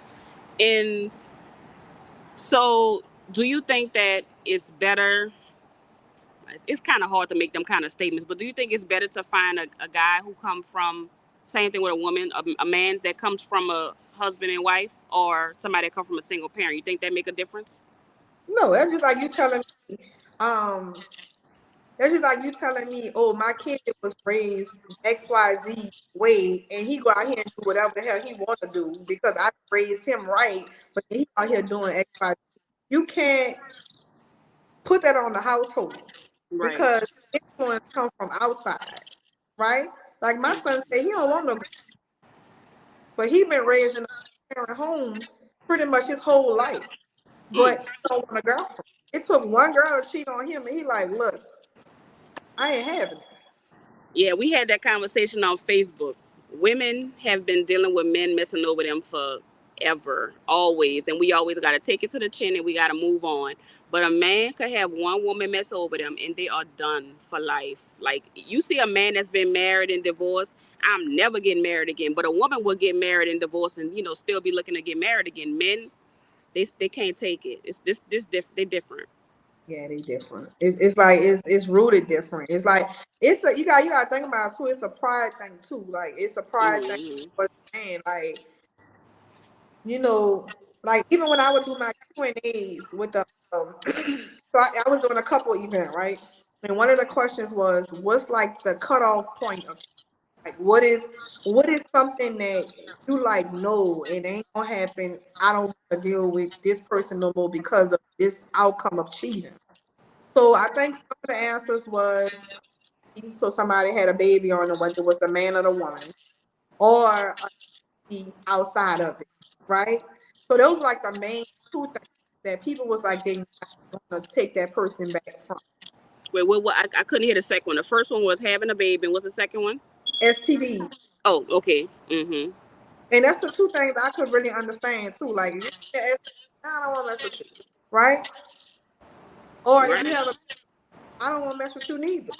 And so, do you think that it's better? It's kind of hard to make them kind of statements, but do you think it's better to find a guy who come from same thing with a woman, a man that comes from a husband and wife, or somebody that comes from a single parent? You think that make a difference? No, that's just like you telling me. Um, that's just like you telling me, oh, my kid was raised XYZ way, and he go out here and do whatever the hell he want to do because I raised him right, but he out here doing XYZ. You can't put that on the household Right. because influence comes from outside, right? Like my son said, he don't want no, but he been raised in a parent home pretty much his whole life, Mm. but he don't want a girlfriend. It took one girl to cheat on him, and he like, look, I ain't having it. Yeah, we had that conversation on Facebook. Women have been dealing with men messing over them forever, always, and we always got to take it to the chin and we got to move on. But a man could have one woman mess over them and they are done for life. Like you see a man that's been married and divorced, I'm never getting married again. But a woman will get married and divorced and still be looking to get married again. Men, they can't take it. It's they different. Yeah, they different. It's like it's rooted different. It's like you got to think about it too. It's a pride thing too. Like it's a pride thing Hmm. for the man. Like like even when I would do my Q&As with the so I was doing a couple event, right? And one of the questions was, what's like the cutoff point of like what is something that you like no, it ain't gonna happen. I don't want to deal with this person no more because of this outcome of cheating. So I think some of the answers was so somebody had a baby on them, whether it was the man or the woman, or outside of it, right? So those were like the main 2 things that people was like they not gonna take that person back from. Wait, what? I couldn't hear the second one. The first one was having a baby, and what's the second one? STD. Oh, okay. Mm-hmm. And that's the 2 things I could really understand too. Like if you get STD, I don't want to mess with you, right? Or if you Right. have a, I don't want to mess with you neither.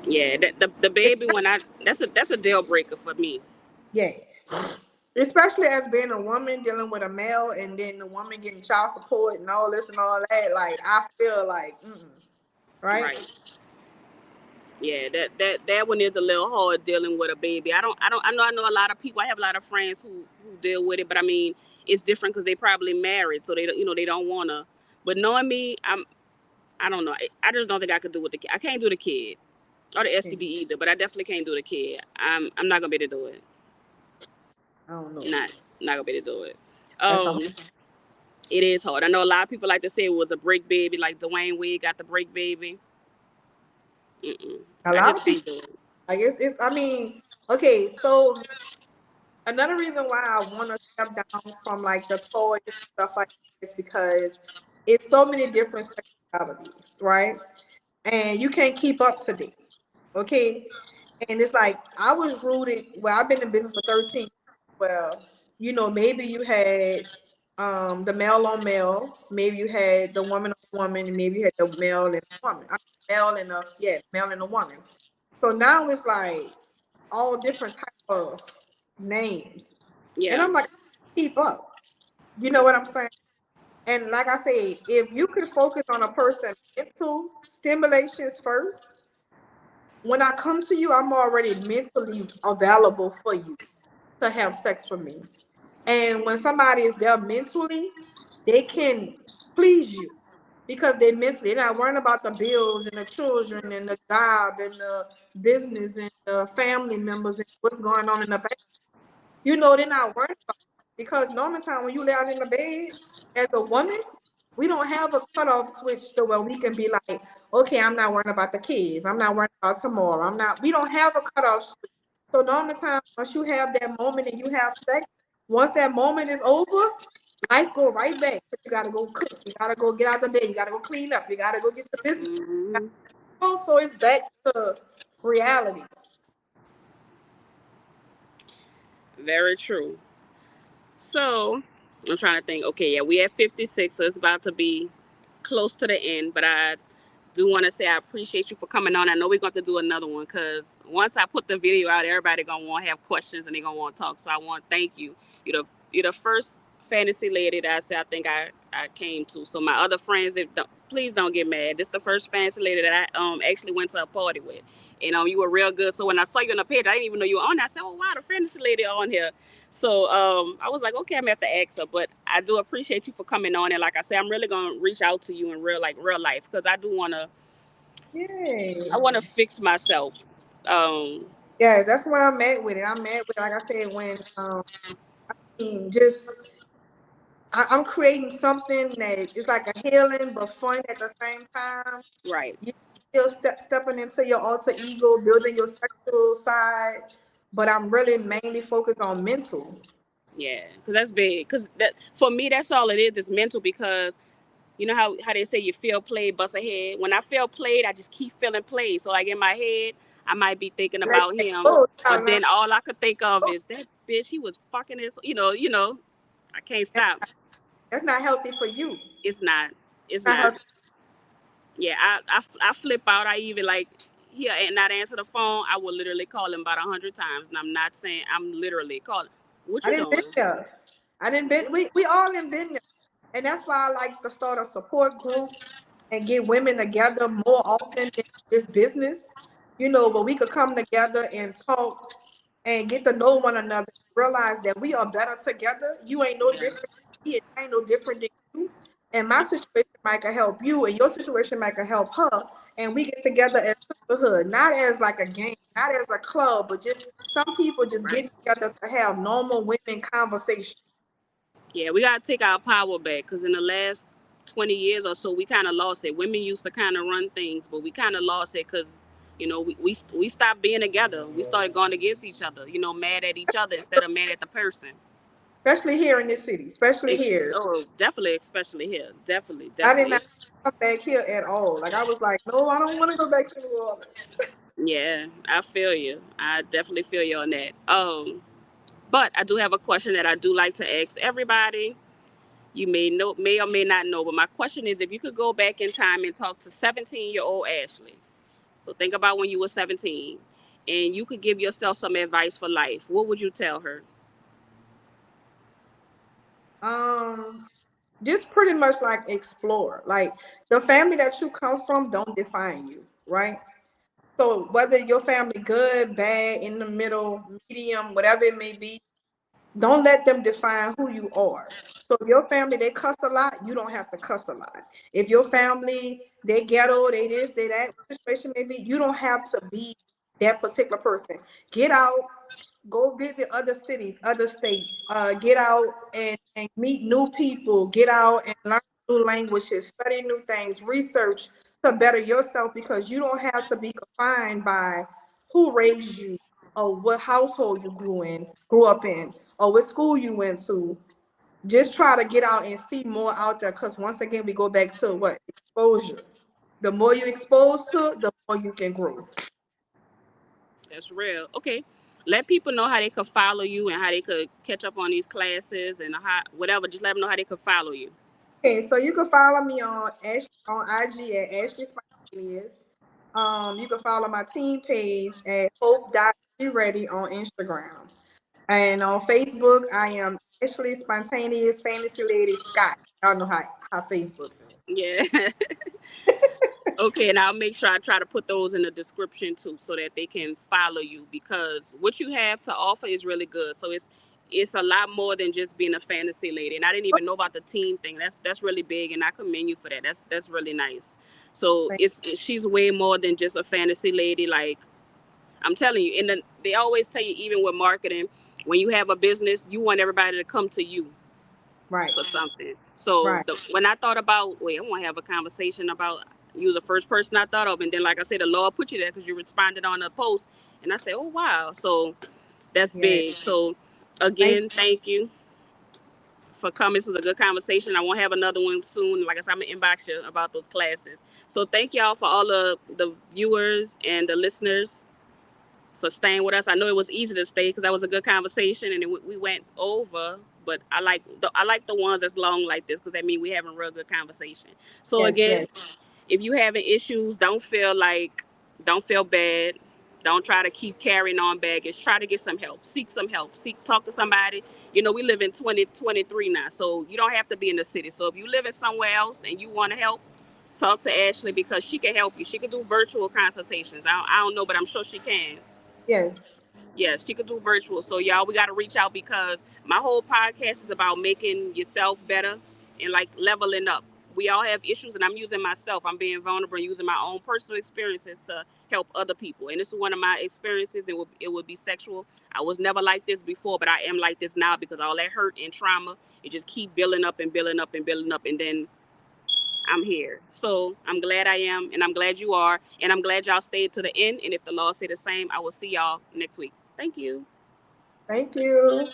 Yeah, the It, baby when I that's a deal breaker for me. yeah. Especially as being a woman dealing with a male and then the woman getting child support and all this and all that, like I feel like, right? Right. Yeah, that one is a little hard dealing with a baby. I know a lot of people. I have a lot of friends who deal with it, but I mean it's different because they probably married, so they don't wanna. But knowing me, I don't know. I just don't think I could do with the kid. I can't do the kid or the Yeah, STD either, but I definitely can't do the kid. I'm not gonna be able to do it. I don't know. Not not gonna be able to do it. That's a It is hard. I know a lot of people like to say it was a break baby, like Dwayne Wade got the break baby. Mm-mm. a I lot just of people can't do it. like it's I mean, okay, so another reason why I want to step down from like the toys and stuff like that is because it's so many different sexualities, right? And you can't keep up to date. Okay. And it's like I was rooted, well, I've been in business for 13 years. Well, you know, maybe you had the male on male, maybe you had the woman on woman, and maybe you had the male and woman. Male and a male and a woman. So now it's like all different type of names. And Yeah. I'm like, keep up. You know what I'm saying? And like I said, if you can focus on a person's mental stimulations first, when I come to you, I'm already mentally available for you to have sex with me. And when somebody is there mentally, they can please you because they mentally, they're not worrying about the bills and the children and the job and the business and the family members and what's going on in the back. You know, they're not worried about it. Because normal time when you lay out in the bed as a woman, we don't have a cutoff switch to where we can be like, okay, I'm not worrying about the kids. I'm not worrying about tomorrow. We don't have a cutoff switch. So normal time, once you have that moment and you have sex, once that moment is over, life go right back. You gotta go cook. You gotta go get out the bed. You gotta go clean up. You gotta go get your business. Hmm. So it's back to reality. Very true. So I'm trying to think. Okay, yeah, we at 56, so it's about to be close to the end. But I do want to say I appreciate you for coming on. I know we're going to do another one because once I put the video out, everybody gonna want to have questions and they gonna want to talk. So I want to thank you. You're the first fantasy lady that I said I think I came to. So my other friends, that don't, please don't get mad. This is the first fantasy lady that I actually went to a party with. And you were real good. So when I saw you on the page, I didn't even know you were on. I said, "Oh wow, the fantasy lady on here." So I was like, "Okay, I'm gonna have to ask her." But I do appreciate you for coming on. And like I said, I'm really gonna reach out to you in real life because I do wanna Yay. I wanna fix myself. Um, Yes, that's what I'm at with it. I'm at with, like I said, when just I'm creating something that is like a healing but fun at the same time. right. You still stepping into your alter ego, building your sexual side, but I'm really mainly focused on mental. Yeah, because that's big. Because that for me, that's all it is. It's mental because you know how they say you feel played, bust ahead. When I feel played, I just keep feeling played. So like in my head, I might be thinking Let about that him, go. but then all I could think of is that bitch. He was fucking his. I can't stop. That's not healthy for you. It's not. It's Not not. healthy. Yeah, I flip out. I even like here and not answer the phone. I will literally call him about 100 times, and I'm not saying I'm literally calling. What I you didn't been doing? there. I didn't been. We all didn't been there, and that's why I like to start a support group and get women together more often than this business. You know, where we could come together and talk and get to know one another. Realize that we are better together. You ain't no Yeah, different than me, and I ain't no different than you. And my situation might could help you, and your situation might could help her. And we get together as sisterhood, not as like a game, not as a club, but just some people just right. getting together to have normal women conversations. Yeah, we gotta take our power back because in the last 20 years or so, we kind of lost it. Women used to kind of run things, but we kind of lost it because we stopped being together. We started going against each other. Mad at each other instead of mad at the person. Especially here in this city, especially here. Oh, definitely, especially here. Definitely, I did definitely. not come back here at all. Like I was like, no, I don't want to go back to New Orleans. Yeah, I feel you. I definitely feel you on that. But I do have a question that I do like to ask everybody. You may or may not know, but my question is, if you could go back in time and talk to 17-year-old Ashley, so think about when you were 17, and you could give yourself some advice for life, what would you tell her? Um, just pretty much like explore. Like the family that you come from don't define you, right? So whether your family good, bad, in the middle, medium, whatever it may be, don't let them define who you are. So if your family they cuss a lot, you don't have to cuss a lot. If your family they ghetto, they this, they that situation may be, you don't have to be that particular person. Get out, go visit other cities, other states. Get out and meet new people. Get out and learn new languages, study new things, research to better yourself because you don't have to be confined by who raised you or what household you grew up in, or what school you went to. Just try to get out and see more out there. Because once again, we go back to what? Exposure. The more you expose to, the more you can grow. That's real. Okay. Let people know how they could follow you and how they could catch up on these classes and how whatever. Just let them know how they could follow you. Okay, so you can follow me on IG at Ashley Spontaneous. You can follow my team page at Hope.Ready on Instagram. And on Facebook, I am Ashley Spontaneous Fantasy Lady Scott. Y'all know how Facebook is. Yeah. Okay, and I'll make sure I try to put those in the description too, so that they can follow you, because what you have to offer is really good. So it's a lot more than just being a fantasy lady. And I didn't even know about the team thing. That's really big, and I commend you for that. That's really nice. So she's way more than just a fantasy lady. Like I'm telling you, they always tell you, even with marketing, when you have a business, you want everybody to come to you Right, for something. So right. when I thought about, wait, I want to have a conversation about, you was the first person I thought of, and then like I said, the Lord put you there because you responded on a post, and I said, oh wow, so that's Yeah. big. So Thank again, thank you for coming. This was a good conversation. I won't have another one soon. Like I said, I'm gonna inbox you about those classes. So thank y'all for all the viewers and the listeners for staying with us. I know it was easy to stay because that was a good conversation, and we went over. But I like the ones that's long like this, because that means we having a real good conversation. So yes, again, yes, if you having issues, don't feel bad. Don't try to keep carrying on baggage. Try to get some help. Seek some help. Talk to somebody. You know, we live in 2023 now, so you don't have to be in the city. So if you live in somewhere else and you want to help, talk to Ashley, because she can help you. She can do virtual consultations. I don't know, but I'm sure she can. yes, Yes, she could do virtual. So y'all, we got to reach out, because my whole podcast is about making yourself better and like leveling up. We all have issues, and I'm using myself. I'm being vulnerable and using my own personal experiences to help other people. And this is one of my experiences. It would be sexual. I was never like this before, but I am like this now, because all that hurt and trauma, it just keep building up and building up and building up, and then I'm here. So I'm glad I am, and I'm glad you are, and I'm glad y'all stayed to the end. And if the law say the same, I will see y'all next week. Thank you. thank you.